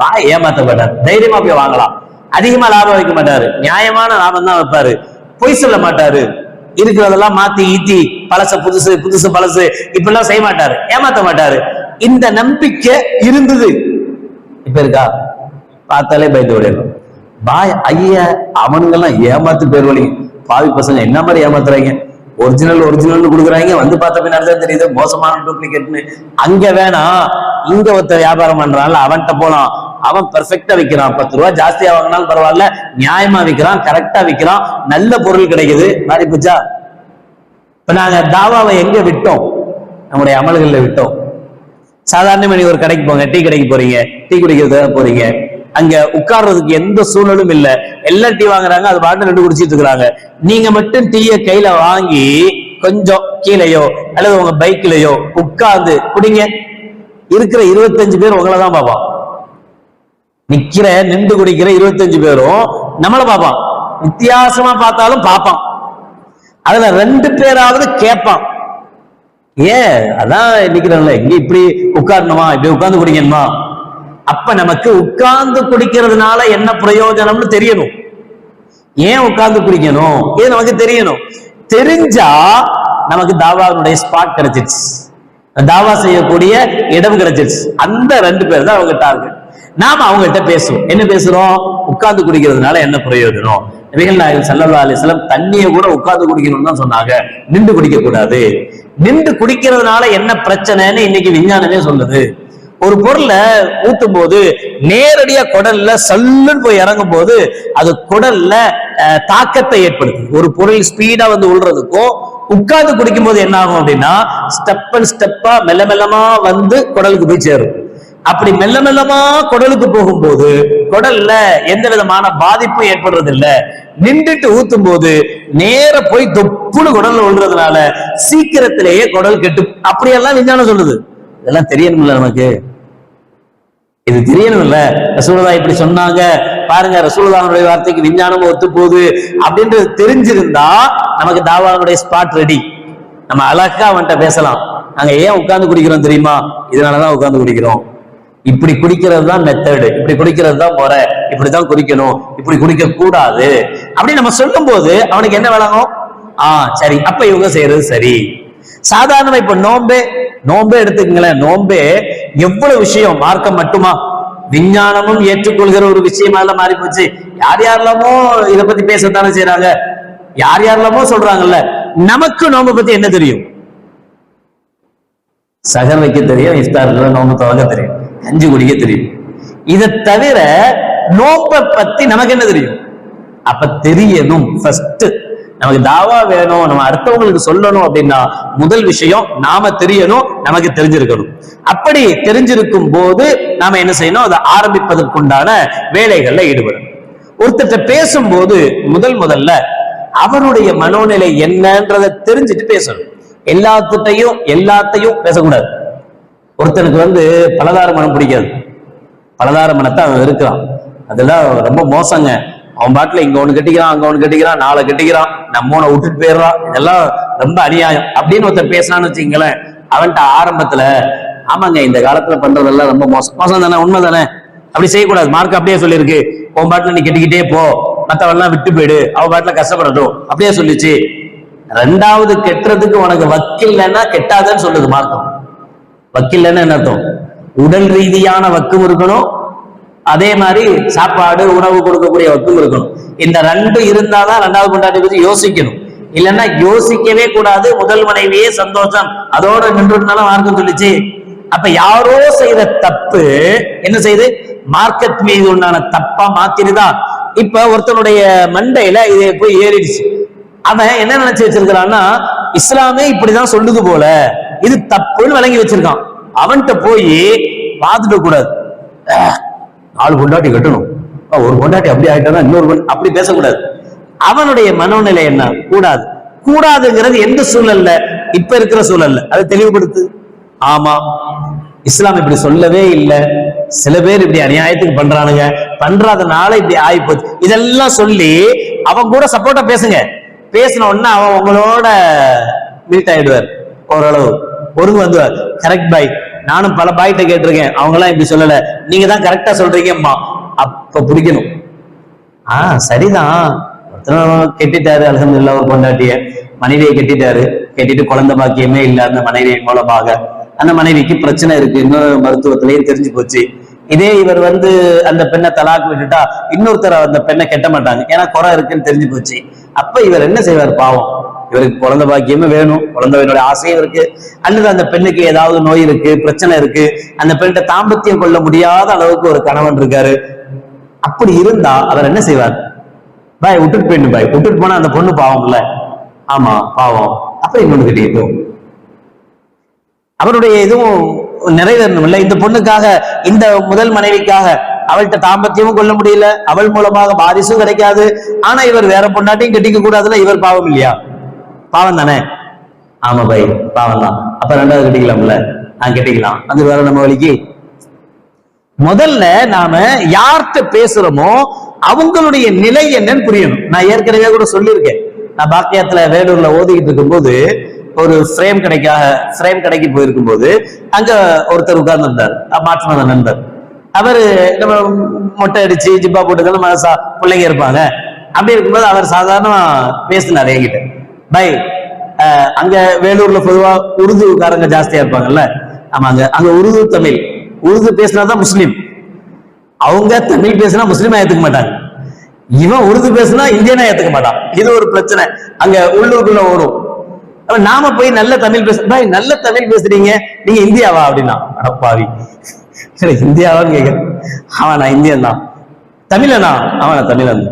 பாய் ஏமாத்த மாட்டாரு, தைரியமா போய் வாங்கலாம். அதிகமா லாபம் வைக்க மாட்டாரு, நியாயமான லாபம் தான் வைப்பாரு, பொய் சொல்ல மாட்டாரு, இருக்கிறதெல்லாம் மாத்தி ஈத்தி பழச புதுசு புதுசு பழசு இப்பெல்லாம் செய்ய மாட்டாரு, ஏமாத்த மாட்டாரு. இந்த நம்பிக்கை இருந்தது, இப்ப இருக்கா? பார்த்தாலே பயந்து விடணும். பாய் ஐயா அவனுங்கெல்லாம் ஏமாத்து பேர் வழி, பாவி பசங்க என்ன மாதிரி ஏமாத்துறாங்க. ஒரிஜினல் ஒரிஜினல் கொடுக்குறாங்க, வந்து பார்த்த பின்னாடி தான் தெரியுது மோசமான டூப்ளிகேட்னு. அங்க வேணாம், இங்க ஒருத்தர் வியாபாரம் பண்றான்ல அவன்கிட்ட போலாம், அவன் பெர்ஃபெக்டா விற்கிறான், 10 ரூபாய் ஜாஸ்தியா வாங்கினாலும் பரவாயில்ல, நியாயமா விற்கிறான், கரெக்டா விற்கிறான், நல்ல பொருள் கிடைக்குது. மாறி போச்சா? இப்ப நாங்க தாவாவை எங்க விட்டோம்? நம்முடைய அமல்கள்ல விட்டோம். சாதாரண நீ ஒரு கடைக்கு போங்க, டீ கடைக்கு போறீங்க, டீ குடிக்கிறதுக்காக போறீங்க, அங்க உட்கார்றதுக்கு எந்த சூழலும் இல்ல, எல்லாம் டீ வாங்குறாங்க, அது பாட்டு 2 குடிச்சிட்டு இருக்காங்க. நீங்க மட்டும் டீயை கையில வாங்கி கொஞ்சம் கீழேயோ அல்லது உங்க பைக்லயோ உட்கார்ந்து குடிங்க, இருக்கிற 25 பேர் உங்களை தான் பார்ப்பான். நிக்கிற நின்று குடிக்கிற 25 பேரும் நம்மள பார்ப்பான், வித்தியாசமா பார்த்தாலும் பார்ப்பான். அதுல 2 பேராவது கேட்பான், ஏன் அதான் நிக்கிறேன்ல, இங்க இப்படி உட்காரணுமா, இப்படி உட்கார்ந்து குடிக்கணுமா? அப்ப நமக்கு உட்கார்ந்து குடிக்கிறதுனால என்ன பிரயோஜனம்னு தெரியணும். ஏன் உட்கார்ந்து குடிக்கணும் இது நமக்கு தெரியணும். தெரிஞ்சா நமக்கு தாவாவுடைய ஸ்பாட் கிடைச்சிருச்சு, தாவா செய்யக்கூடிய இடம் கிடைச்சிருச்சு. அந்த 2 பேர் தான் அவங்க டார்கெட். நாம அவங்ககிட்ட பேசுவோம், என்ன பேசுறோம்? உட்கார்ந்து குடிக்கிறதுனால என்ன பிரயோஜனம்? நபிகள் நாயகம் ஸல்லல்லாஹு அலைஹி வஸல்லம் தண்ணியை கூட உட்கார்ந்து குடிக்கணும்னு தான் சொன்னாங்க, நின்று குடிக்க கூடாது. நின்று குடிக்கிறதுனால என்ன பிரச்சனைன்னு இன்னைக்கு விஞ்ஞானமே சொல்லுது. ஒரு பொருளை ஊத்தும் போது நேரடியா குடல்ல சல்லுன்னு போய் இறங்கும் போது அது குடல்ல தாக்கத்தை ஏற்படுத்து. ஒரு பொருள் ஸ்பீடா வந்து உள்றதுக்கும் உட்கார்ந்து குடிக்கும் போது என்ன ஆகும் அப்படின்னா ஸ்டெப் அண்ட் ஸ்டெப்பா மெல்ல மெல்லமா வந்து குடலுக்கு போய் சேரும். அப்படி மெல்ல மெல்லமா குடலுக்கு போகும்போது குடல்ல எந்த விதமான பாதிப்பும் ஏற்படுறது இல்ல. நின்றுட்டு ஊத்தும் போது நேர போய் தொப்புன்னு குடல்ல விழுறதுனால சீக்கிரத்திலேயே குடல் கெட்டு. அப்படியெல்லாம் விஞ்ஞானம் சொல்லுது. இதெல்லாம் தெரியணும்ல நமக்கு, இது தெரியணும் இல்ல. ரசூலுல்லாஹ் இப்படி சொன்னாங்க பாருங்க, ரசூலுல்லாஹ்வுடைய வார்த்தைக்கு விஞ்ஞானமும் ஒத்து போகுது அப்படின்றது தெரிஞ்சிருந்தா நமக்கு தாவாவுடைய ஸ்பாட் ரெடி. நம்ம அழகா அவன்கிட்ட பேசலாம். நாங்க ஏன் உட்கார்ந்து குடிக்கிறோம் தெரியுமா? இதனாலதான் உட்கார்ந்து குடிக்கிறோம். இப்படி குடிக்கிறது தான் மெத்தடு, இப்படி குடிக்கிறது தான் முறை, இப்படிதான் குடிக்கணும், இப்படி குடிக்க கூடாது அப்படின்னு நம்ம சொல்லும் போது அவனுக்கு என்ன விளங்கும்? சரி, அப்ப இவங்க செய்யறது சரி. சாதாரண இப்ப நோம்பே எடுத்துக்கங்களேன். நோம்பே எவ்வளவு விஷயம், மார்க்கம் மட்டுமா, விஞ்ஞானமும் ஏற்றுக்கொள்கிற ஒரு விஷயமால மாறி போச்சு. யார் யாரெல்லாமோ இதை பத்தி பேசத்தானே செய்யறாங்க, யார் யாரெல்லாமோ சொல்றாங்கல்ல. நமக்கு நோம்பை பத்தி என்ன தெரியும்? சகர் வைக்க தெரியும், இஃப்தார்ல நோம்பு துவங்க தெரியும், கஞ்சி குடிக்க தெரியும். இதை தவிர நோம்பை பத்தி நமக்கு என்ன தெரியும்? அப்ப தெரியணும். ஃபர்ஸ்ட் நமக்கு தாவா வேணும், நம்ம அடுத்தவங்களுக்கு சொல்லணும் அப்படின்னா முதல் விஷயம் நாம தெரியணும், நமக்கு தெரிஞ்சிருக்கணும். அப்படி தெரிஞ்சிருக்கும் போது நாம என்ன செய்யணும்? அதை ஆரம்பிப்பதற்குண்டான வேலைகள்ல ஈடுபடும். ஒருத்தர் பேசும்போது முதல்ல அவருடைய மனோநிலை என்னன்றதை தெரிஞ்சுட்டு பேசணும். எல்லாத்தையும் பேசக்கூடாது. ஒருத்தனுக்கு வந்து பலதார மனம் பிடிக்காது, பலதார மனத்தை அவன் இருக்கிறான், அதெல்லாம் ரொம்ப மோசங்க. அவன் பாட்டுல இங்க ஒண்ணு கட்டிக்கிறான், அங்க ஒண்ணு கட்டிக்கிறான், நாளை கட்டிக்கிறான், நம்ம ஒண்ணு விட்டுட்டு போயிடுறான், இதெல்லாம் ரொம்ப அநியாயம் அப்படின்னு ஒருத்தர் பேசினான்னு வச்சுங்களேன். அவன்கிட்ட ஆரம்பத்துல ஆமாங்க இந்த காலத்துல பண்றதெல்லாம் ரொம்ப மோசம் தானே, உண்மை தானே, அப்படி செய்யக்கூடாது, மார்க் அப்படியே சொல்லியிருக்கு, உன் பாட்டுல நீ கட்டிக்கிட்டே போ, மத்தவெல்லாம் விட்டு போயிடு, அவன் பாட்டுல கஷ்டப்படட்டும் அப்படியே சொல்லிச்சு. ரெண்டாவது கெட்டுறதுக்கு உனக்கு வக்கில்லைன்னா கெட்டாதன்னு சொல்லுது மார்க்கம். வக்கில்லைன்னா என்ன அர்த்தம்? உடல் ரீதியான வக்கும் இருக்கணும், அதே மாதிரி சாப்பாடு உணவு கொடுக்கக்கூடிய வக்கும் இருக்கணும். இந்த ரெண்டு இருந்தாதான் ரெண்டாவது பொண்டாட்டி பத்தி யோசிக்கணும். இல்லைன்னா யோசிக்கவே கூடாது. முதல் மனைவியே சந்தோஷம், அதோட நின்றுனாலும் மார்க்கம் சொல்லிச்சு. அப்ப யாரோ செய்த தப்பு என்ன செய்து மார்க்கெட் மீது உண்டான தப்பா மாத்திருதான். இப்ப ஒருத்தனுடைய மண்டையில இது போய் ஏறிடுச்சு. அவன் என்ன நினைச்சு வச்சிருக்கிறான்னா இஸ்லாமே இப்படிதான் சொல்லுது போல, இது தப்புன்னு விளங்கி வச்சிருக்கான். அவன்கிட்ட போய் பார்த்துட கூடாது, 4 பொண்டாட்டி கட்டணும், ஒரு பொண்டாட்டி அப்படி ஆயிட்டா இன்னொரு அப்படி பேசக்கூடாது. அவனுடைய மனோநிலை என்ன? கூடாதுங்கிறது எந்த சூழல்ல? இப்ப இருக்கிற சூழல்ல அதை தெளிவுபடுத்து. ஆமா இஸ்லாம் இப்படி சொல்லவே இல்லை, சில பேர் இப்படி அநியாயத்துக்கு பண்றானுங்க, பண்றதுனால இப்படி ஆயிப்போச்சு, இதெல்லாம் சொல்லி அவன் கூட சப்போர்ட்டா பேசுங்க. பேசின உடனே அவன் உங்களோட மீட் ஆயிடுவார், ஓரளவு ஒருங்கு வந்துவார். கரெக்ட் பாய், நானும் பல பாய்கிட்ட கேட்டிருக்கேன், அவங்க எல்லாம் இப்படி சொல்லல, நீங்க தான் கரெக்டா சொல்றீங்கம்மா. அப்ப பிடிக்கணும். சரிதான், கெட்டிட்டாரு அல்ஹம்துலில்லாஹ், ஒரு பொண்டாட்டிய மனைவியை கெட்டிட்டாரு, கெட்டிட்டு குழந்தை பாக்கியமே இல்லை அந்த மனைவியின் மூலமாக. அந்த மனைவிக்கு பிரச்சனை இருக்கு, இன்னும் மருத்துவத்திலையும் தெரிஞ்சு போச்சு. இதே இவர் வந்து அந்த பெண்ணை தலாக்கு விட்டுட்டா இன்னொருத்தர் அந்த பெண்ணை கெட்ட மாட்டாங்க, ஏன்னா குறை இருக்குன்னு தெரிஞ்சு போச்சு. அப்ப இவர் என்ன செய்வார்? பாவம், இவருக்கு குழந்தை பாக்கியமே வேணும், குழந்தையோட ஆசையும் இருக்கு, அல்லது அந்த பெண்ணுக்கு ஏதாவது நோய் இருக்கு, பிரச்சனை இருக்கு, அந்த பெண்ணை தாம்பத்தியம் கொள்ள முடியாத அளவுக்கு ஒரு கணவன் இருக்காரு. அப்படி இருந்தா அவர் என்ன செய்வார்? பாய் விட்டுட்டு போயிட்டு, பாய் விட்டுட்டு போனா அந்த பொண்ணு பாவம் இல்ல? ஆமா பாவம். அப்ப இன்னொன்னு கிட்டேயும் அவருடைய இதுவும் நிறைவேறணும் இல்ல? இந்த பொண்ணுக்காக, இந்த முதல் மனைவிக்காக அவள்கிட்ட தாம்பத்தியமும் கொள்ள முடியல, அவள் மூலமாக வாரிசும் கிடைக்காது, ஆனா இவர் வேற பொண்டாட்டியும் கட்டிக்க கூடாதுல, இவர் பாவம் இல்லையா? பாவம் தானே? ஆமா பாய் பாவம் தான். அப்ப ரெண்டாவது கட்டிக்கலாம்ல? கட்டிக்கலாம், அது வேற நம்ம வழிக்கு. முதல்ல நாம யார்கிட்ட பேசுறோமோ அவங்களுடைய நிலை என்னன்னு புரியணும். நான் ஏற்கனவே கூட சொல்லியிருக்கேன், நான் பாக்கியத்துல வேலூர்ல ஓதிக்கிட்டு இருக்கும் போது ஒரு ஃப்ரேம் கடைக்கு போயிருக்கும் போது அங்க ஒருத்தர் உட்கார்ந்து இருந்தார், மாற்றுமத நண்பர். அவரு நம்ம மொட்டை அடிச்சு ஜிப்பா போட்டுக்கணும், பிள்ளைங்க இருப்பாங்க. அப்படி இருக்கும்போது அவர் சாதாரண பேசினார் என்கிட்ட. பாய் அங்க வேலூர்ல பொதுவா உருதுக்காரங்க ஜாஸ்தியா இருப்பாங்கல்ல, ஆமாங்க, அங்க உருது பேசினாதான் முஸ்லீம். அவங்க தமிழ் பேசினா முஸ்லீமா ஏத்துக்க மாட்டாங்க, இவன் உருது பேசினா இந்தியனா ஏத்துக்க மாட்டான். இது ஒரு பிரச்சனை அங்க உள்ளூருக்குள்ள ஓடும். நாம போய் நல்ல தமிழ் நல்ல தமிழ் பேசுறீங்க, நீங்க இந்தியாவா அப்படின்னா, அடப்பாவி சரி இந்தியாவான்னு கேட்கிறேன். அவன் நான் இந்தியன் தான். தமிழனா? அவன் தமிழன்.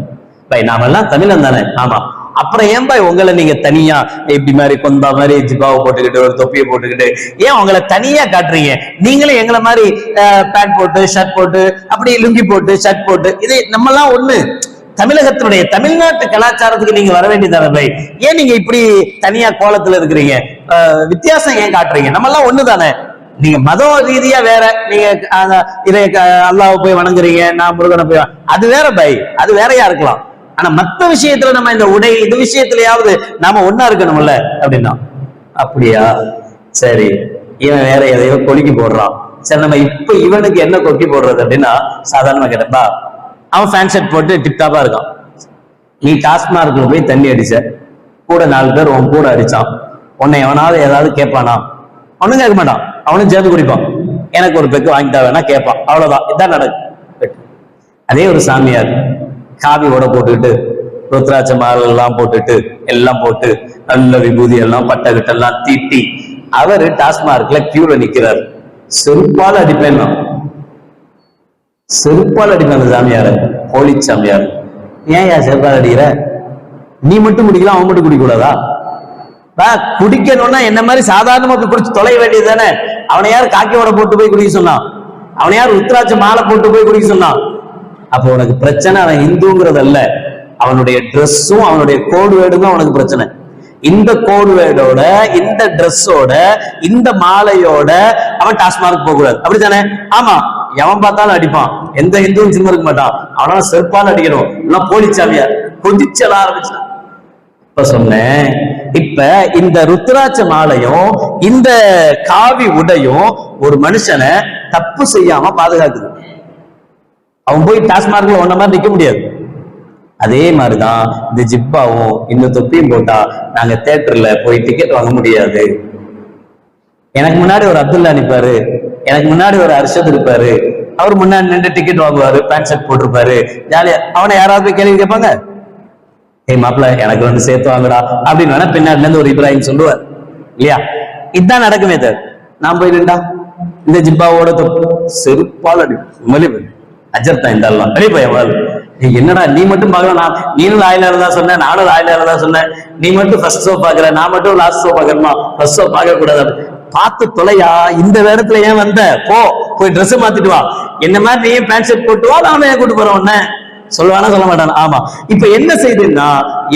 பை நாமெல்லாம் தமிழன் தானே? ஆமா. அப்புறம் ஏன் பாய் உங்களை நீங்க தனியா இப்படி மாதிரி கொந்தா மாதிரி ஜிப்பாவை போட்டுக்கிட்டு ஒரு தொப்பியை போட்டுக்கிட்டு ஏன் உங்களை தனியா காட்டுறீங்க? நீங்களும் எங்களை மாதிரி பேண்ட் போட்டு ஷர்ட் போட்டு அப்படி லுங்கி போட்டு ஷர்ட் போட்டு இது நம்மெல்லாம் ஒண்ணு. தமிழகத்தினுடைய தமிழ்நாட்டு கலாச்சாரத்துக்கு நீங்க வர வேண்டியதான பை. ஏன் நீங்க இப்படி தனியா கோலத்துல இருக்கிறீங்க? வித்தியாசம் ஏன் காட்டுறீங்க? நம்மெல்லாம் ஒண்ணுதானே. நீங்க மத ரீதியா வேற, நீங்க இதை அல்லாஹ்வை போய் வணங்குறீங்க, நான் முருகனை போய், அது வேற பை, அது வேறையா இருக்கலாம். ஆனா மத்த விஷயத்துல நம்ம இந்த உடை இது விஷயத்திலயாவது நாம ஒன்னா இருக்கணும்ல அப்படின்னா. அப்படியா? சரி, இவன் வேற எதையோ கொலுக்கி போடுறான். சரி, நம்ம இப்ப இவனுக்கு என்ன கொக்கி போடுறது அப்படின்னா, சாதாரணமா கேட்டப்பா அவன் ஃபேன் ஷர்ட் போட்டு டிப்டாப்பா இருக்கான். நீ டாஸ்மார்க்ல போய் தண்ணி அடிச்ச, கூட 4 பேர் உன் கூட அடிச்சான். உன்னை எவனாவது ஏதாவது கேட்பானா? அவனும் கேட்க மாட்டான், அவனும் சேர்ந்து குடிப்பான். எனக்கு ஒரு பெக்கு வாங்கிட்டா வேணா கேட்பான், அவ்வளவுதான். இதான் நடக்கு. அதே ஒரு சாமியார் காவி ஓட போட்டுக்கிட்டு ருத்ராட்ச மாலை எல்லாம் போட்டுட்டு எல்லாம் போட்டு நல்ல விபூதி எல்லாம் பட்டை கிட்டெல்லாம் தீட்டி அவரு டாஸ்மார்க்ல கியூல நிக்கிறார். செருப்பால் அடிப்பேன், செருப்பால் அடிப்பேன் அந்த சாமியார, போலி சாமியார். ஏன் செருப்பால் அடிக்கிற? நீ மட்டும் குடிக்கலாம், அவன் மட்டும் குடிக்க கூடாதா? குடிக்கணும்னா என்ன மாதிரி சாதாரணமா போய் குடிச்சு தொலைய வேண்டியது தானே. அவனை யார் காக்கியோட போட்டு போய் குடிக்க சொன்னான்? அவனை யார் ருத்ராட்ச மாலை போட்டு போய் குடிக்க சொன்னான்? அப்போ உனக்கு பிரச்சனை அவன் இந்துங்கிறது அல்ல, அவனுடைய ட்ரெஸ்ஸும் அவனுடைய கோடு வேர்டும் தான் உனக்கு பிரச்சனை. இந்த கோடு வேர்டோட இந்த ட்ரெஸ்ஸோட இந்த மாலையோட அவன் டாஸ்மார்க் போக கூடாது, அப்படித்தானே? ஆமா, எவன் பார்த்தாலும் அடிப்பான், எந்த இந்துவும் சும்மா இருக்க மாட்டான். அவனால செருப்பால் அடிக்கணும், இல்லைன்னா போலிச்சாமியார் கொதிச்சல ஆரம்பிச்சான். இப்ப சொன்னேன், இப்ப இந்த ருத்ராட்ச மாலையும் இந்த காவி உடையும் ஒரு மனுஷனை தப்பு செய்யாம பாதுகாக்குது. அவன் போய் டாஸ்மார்க்ல ஒன்ன மாதிரி நிக்க முடியாது. அதே மாதிரிதான் இந்த ஜிப்பாவும் இந்த தொப்பியும் போட்டா நாங்க தியேட்டர்ல போய் டிக்கெட் வாங்க முடியாது. எனக்கு முன்னாடி ஒரு அப்துல்லா நிப்பாரு, எனக்கு முன்னாடி ஒரு அர்ஷத் இருப்பாரு, அவர் முன்னாடி நின்று டிக்கெட் வாங்குவாரு, பேண்ட் ஷர்ட் போட்டிருப்பாரு, ஜாலியா. அவனை யாராவது போய் கேள்வி கேட்பாங்க? ஏய் மாப்பிள்ள எனக்கு வந்து சேர்த்து வாங்கடா அப்படின்னு வேணா பின்னாடில இருந்து ஒரு இப்ராஹிம் சொல்லுவார் இல்லையா? இதுதான் நடக்குமே தவிர நான் போய் நின்றா இந்த ஜிப்பாவோட செருப்பால் அடி அஜர்தான் இந்த வெளிப்பயவாள். நீ என்னடா நீ மட்டும் பார்க்கலாம், நீனும் லாயிலால தான் சொன்ன, நானும் லாயிலால தான் சொன்னேன், நீ மட்டும் ஃபர்ஸ்ட் ஷோ பாக்குற, நான் மட்டும் லாஸ்ட் ஷோ பாக்கணுமா? ஃபர்ஸ்ட் ஷோ பார்க்க கூடாது. பார்த்து தொலையா, இந்த நேரத்துல ஏன் வந்த? போய் ட்ரெஸ் மாத்திட்டு வா, என்ன மாதிரி நீ பேண்ட் ஷர்ட் போட்டு வா, நாம ஏன் கூட்டு போறோம் உன்ன சொல்லுவானா சொல்ல மாட்டானா? ஆமா. இப்ப என்ன செய்யுதுன்னா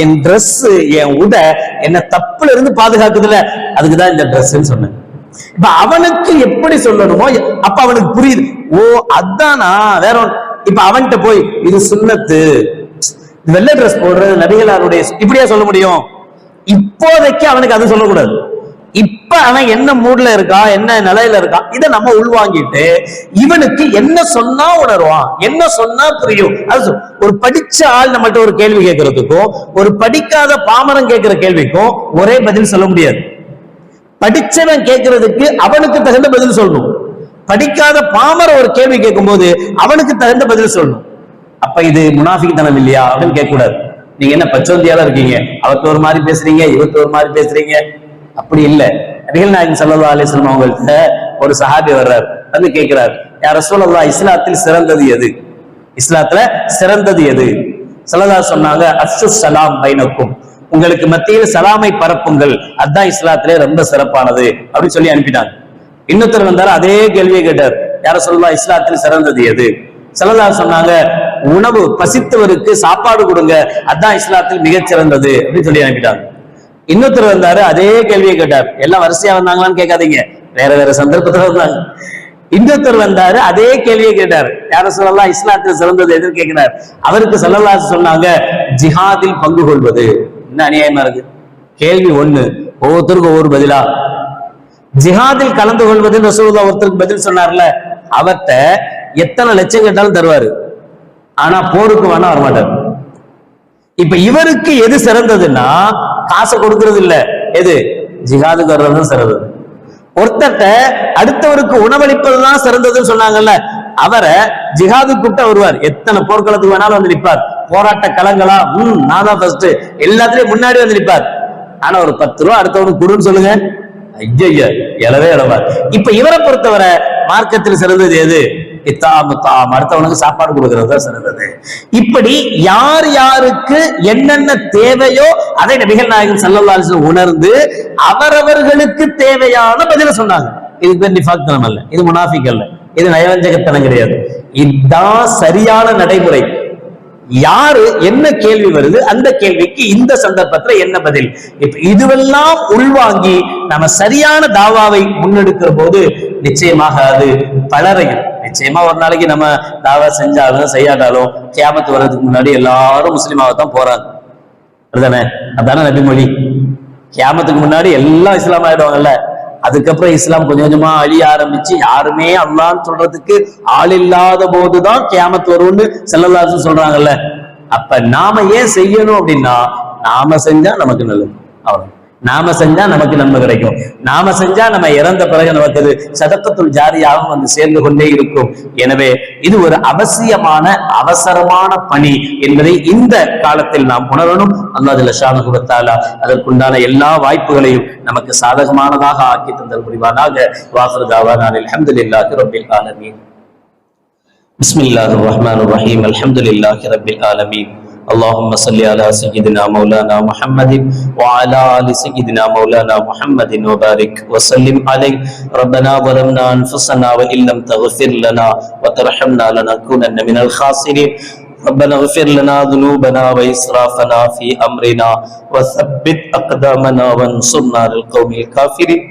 என் ட்ரெஸ் என் உடை என்ன தப்புல இருந்து பாதுகாக்குதுல, அதுக்குதான் இந்த ட்ரெஸ்ன்னு சொன்னேன். இப்ப அவனுக்கு எப்படி சொல்லணுமோ அப்ப அவனுக்கு புரியுது. ஓ அதானா வேற. இப்ப அவன்கிட்ட போய் இது சுன்னத்து, வெள்ளை ட்ரெஸ் போடுறது நபிகளாருடைய இப்படியா சொல்ல முடியும்? இப்போதைக்கு அவனுக்கு அது சொல்லக்கூடாது. இப்ப அவன் என்ன மூட்ல இருக்கா, என்ன நிலையில இருக்கா, இதை நம்ம உள்வாங்கிட்டு இவனுக்கு என்ன சொன்னா உணர்வான், என்ன சொன்னா புரியும். அது ஒரு படிச்ச ஆள் நம்மள்ட்ட ஒரு கேள்வி கேட்கறதுக்கும் ஒரு படிக்காத பாமரன் கேட்கிற கேள்விக்கும் ஒரே பதில் சொல்ல முடியாது. படிச்சவன் கேட்கறதுக்கு அவனுக்கு தகுந்த பதில் சொல்லணும். படிக்காத பாமர ஒரு கேள்வி கேட்கும் போது அவனுக்கு தகுந்த பதில் சொல்லணும். அப்ப இது முனாஃபிக்தனம் இல்லையா அப்படின்னு கேட்க கூடாது. நீங்க என்ன பச்சோந்தியால இருக்கீங்க, அவருக்கு ஒரு மாதிரி பேசுறீங்க, இவருக்கு ஒரு மாதிரி பேசுறீங்க, அப்படி இல்ல. நபிகள் நாயகம் ஸல்லல்லாஹு அலைஹி வஸல்லம் அவங்கள்ட்ட ஒரு சஹாபி வர்றார், வந்து கேட்கிறார், யா ரசூலல்லாஹ் இஸ்லாத்தில் சிறந்தது எது? இஸ்லாத்துல சிறந்தது எது? ஸல்லல்லாஹு சொன்னாங்க, அஃஷு ஸலாம் பைனக்கும், உங்களுக்கு மத்தியில் சலாமை பரப்புங்கள், அதுதான் இஸ்லாத்திலே ரொம்ப சிறப்பானது அப்படின்னு சொல்லி அனுப்பிட்டாங்க. இன்னொருத்தர் வந்தாரு, அதே கேள்வியை கேட்டார், யா ரசூலல்லாஹ் இஸ்லாத்தில் சிறந்தது எது? ஸல்லல்லாஹு சொன்னாங்க, உணவு பசித்தவருக்கு சாப்பாடு கொடுங்க, அதுதான் இஸ்லாத்தில் மிகச்சிறந்தது அப்படின்னு சொல்லி அனுப்பிட்டாங்க. இன்னொருத்தர் வந்தாரு, அதே கேள்வியை கேட்டார். எல்லாம் வரிசையா வந்தாங்களான்னு கேட்காதீங்க, வேற வேற சந்தர்ப்பத்துல வந்தாங்க. இன்னொருத்தர் வந்தாரு, அதே கேள்வியை கேட்டார், யார சொல்லலாம் இஸ்லாத்தில் சிறந்தது எதுன்னு கேட்கிறார். அவருக்கு ஸல்லல்லாஹு சொன்னாங்க, ஜிஹாதில் பங்கு கொள்வது. என்ன அநியாயமா இருக்கு? கேள்வி ஒண்ணு, ஒவ்வொருத்தருக்கும் ஒவ்வொரு பதிலா. ஜிஹாதில் கலந்து கொள்வது ரசூலுல்லாஹ் ஒருத்தருக்கு பதில் சொன்னார்ல, அவர்கிட்ட எத்தனை லட்சம் கேட்டாலும் தருவாரு, ஆனா போருக்கு வேணா வரமாட்டார். இப்ப இவருக்கு எது சிறந்ததுன்னா காசை கொடுக்கறது இல்ல, எது ஜிஹாதுக்கு வர்றதும் சிறந்தது. ஒருத்தட்ட அடுத்தவருக்கு உணவளிப்பதுதான் சிறந்ததுன்னு சொன்னாங்கல்ல, அவரை ஜிஹாது கூப்பிட்டா வருவார், எத்தனை போர்க்களத்துக்கு வேணாலும் வந்து நிற்பார், போராட்ட களங்களா நான் தான் ஃபர்ஸ்ட், எல்லாத்துலயும் முன்னாடி வந்து நிற்பார். ஆனா ஒரு 10 ரூபா அடுத்தவனுக்கு கொடுன்னு சொல்லுங்க, ஐயா எழவே எழவார். இப்ப இவரை பொறுத்தவரை மார்க்கத்தில் சிறந்தது எது? அடுத்தவனுக்கு சாப்பாடு கொடுக்கிறது தான் சிறந்தது. இப்படி யார் யாருக்கு என்னென்ன தேவையோ அதை நபிகள் நாயகம் ஸல்லல்லாஹு அலைஹி வஸல்லம் உணர்ந்து அவரவர்களுக்கு தேவையான பதில சொன்னாங்க. இது பேர் நிஃபாக்தனம் அல்ல, இது முனாஃபிக் அல்ல, இது நயவஞ்சகத்தனம் கிடையாது. இதுதான் சரியான நடைமுறை. யாரு என்ன கேள்வி வருது அந்த கேள்விக்கு இந்த சந்தர்ப்பத்துல என்ன பதில், இப்ப இதுவெல்லாம் உள்வாங்கி நம்ம சரியான தாவாவை முன்னெடுக்கிற போது நிச்சயமாக அது பலரையும், நிச்சயமா ஒரு நாளைக்கு நம்ம தாவா செஞ்சாலும் செய்யாட்டாலும் கியாமத்து வர்றதுக்கு முன்னாடி எல்லாரும் முஸ்லீமாகத்தான் போறாங்க. அதுதானே, அதான நபிமொழி. கியாமத்துக்கு முன்னாடி எல்லாம் இஸ்லாம் ஆயிடுவாங்கல்ல. அதுக்கப்புறம் இஸ்லாம் கொஞ்சம் கொஞ்சமா அழிய ஆரம்பிச்சு யாருமே அல்லாஹ்னு சொல்றதுக்கு ஆள் இல்லாத போதுதான் கியாமத் வரும்னு ஸல்லல்லாஹு அலைஹி வஸல்லம் சொல்றாங்கல்ல. அப்ப நாம ஏன் செய்யணும் அப்படின்னா, நாம செஞ்சா நமக்கு நல்லது. அவ்வளவு, நாம செஞ்சா நமக்கு நன்மை கிடைக்கும். நாம செஞ்சா நம்ம இறந்த பிறகு நமக்கு அது சதக்கத்துல் ஜாரியாகவும் வந்து சேர்ந்து கொண்டே இருக்கும். எனவே இது ஒரு அவசியமான அவசரமான பணி என்பதை இந்த காலத்தில் நாம் உணரணும். அல்லாஹ் ஜல்ல ஷானஹு வ தஆலா அதற்குண்டான எல்லா வாய்ப்புகளையும் நமக்கு சாதகமானதாக ஆக்கி தந்தல் புரிவானாக. வாஹிரு தாவானா அல்ஹம்துலில்லாஹி ரப்பில் ஆலமீன். பிஸ்மில்லாஹிர் ரஹ்மானிர் ரஹீம். அல்ஹம்துலில்லாஹி ரப்பில் ஆலமீன். اللهم صل على سيدنا مولانا محمد وعلى آل سيدنا مولانا محمد وبارك وسلم عليه. ربنا ظلمنا أنفسنا وإن لم تغفر لنا وترحمنا لنكونن من الخاسرين. ربنا اغفر لنا ذنوبنا وإسرافنا في أمرنا وثبت أقدامنا وانصرنا على القوم الكافرين.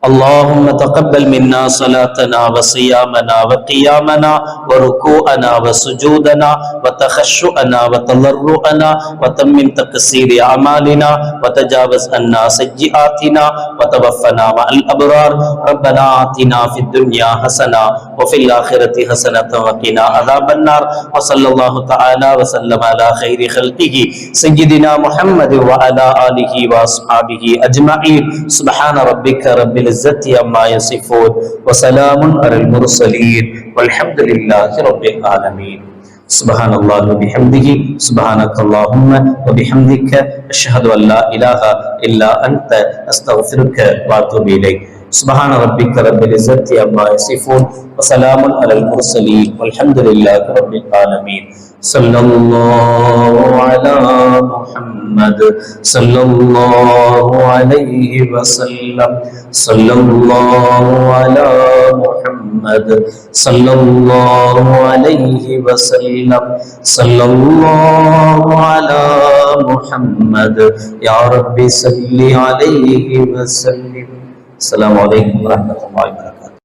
اللهم تقبل منا صلاتنا وصيامنا وقيامنا وركوعنا وسجودنا وتخشعنا وتضرعنا وتمم تقصير أعمالنا وتجاوز عنا سيئاتنا وتوفنا مع الأبرار. ربنا آتنا في الدنيا حسنة وفي الآخرة حسنة وقنا عذاب النار. وصلى الله تعالى وسلم على خير خلقه سيدنا محمد وعلى آله وأصحابه أجمعين. سبحان ربك رب العزة عما يصفون وسلام على المرسلين والحمد لله رب العالمين. سبحان الله وبحمده سبحانك اللهم وبحمدك أشهد أن لا إله إلا أنت أستغفرك وأتوب إليك. سبحان ربك رب العزة عما يصفون وسلام على المرسلين والحمد لله رب العالمين. صلى الله على محمد صلى الله عليه وسلم. صلى الله على محمد صلى الله عليه وسلم. صلى الله على محمد يا رب صل عليه وسلم. السلام عليكم ورحمة الله وبركاته.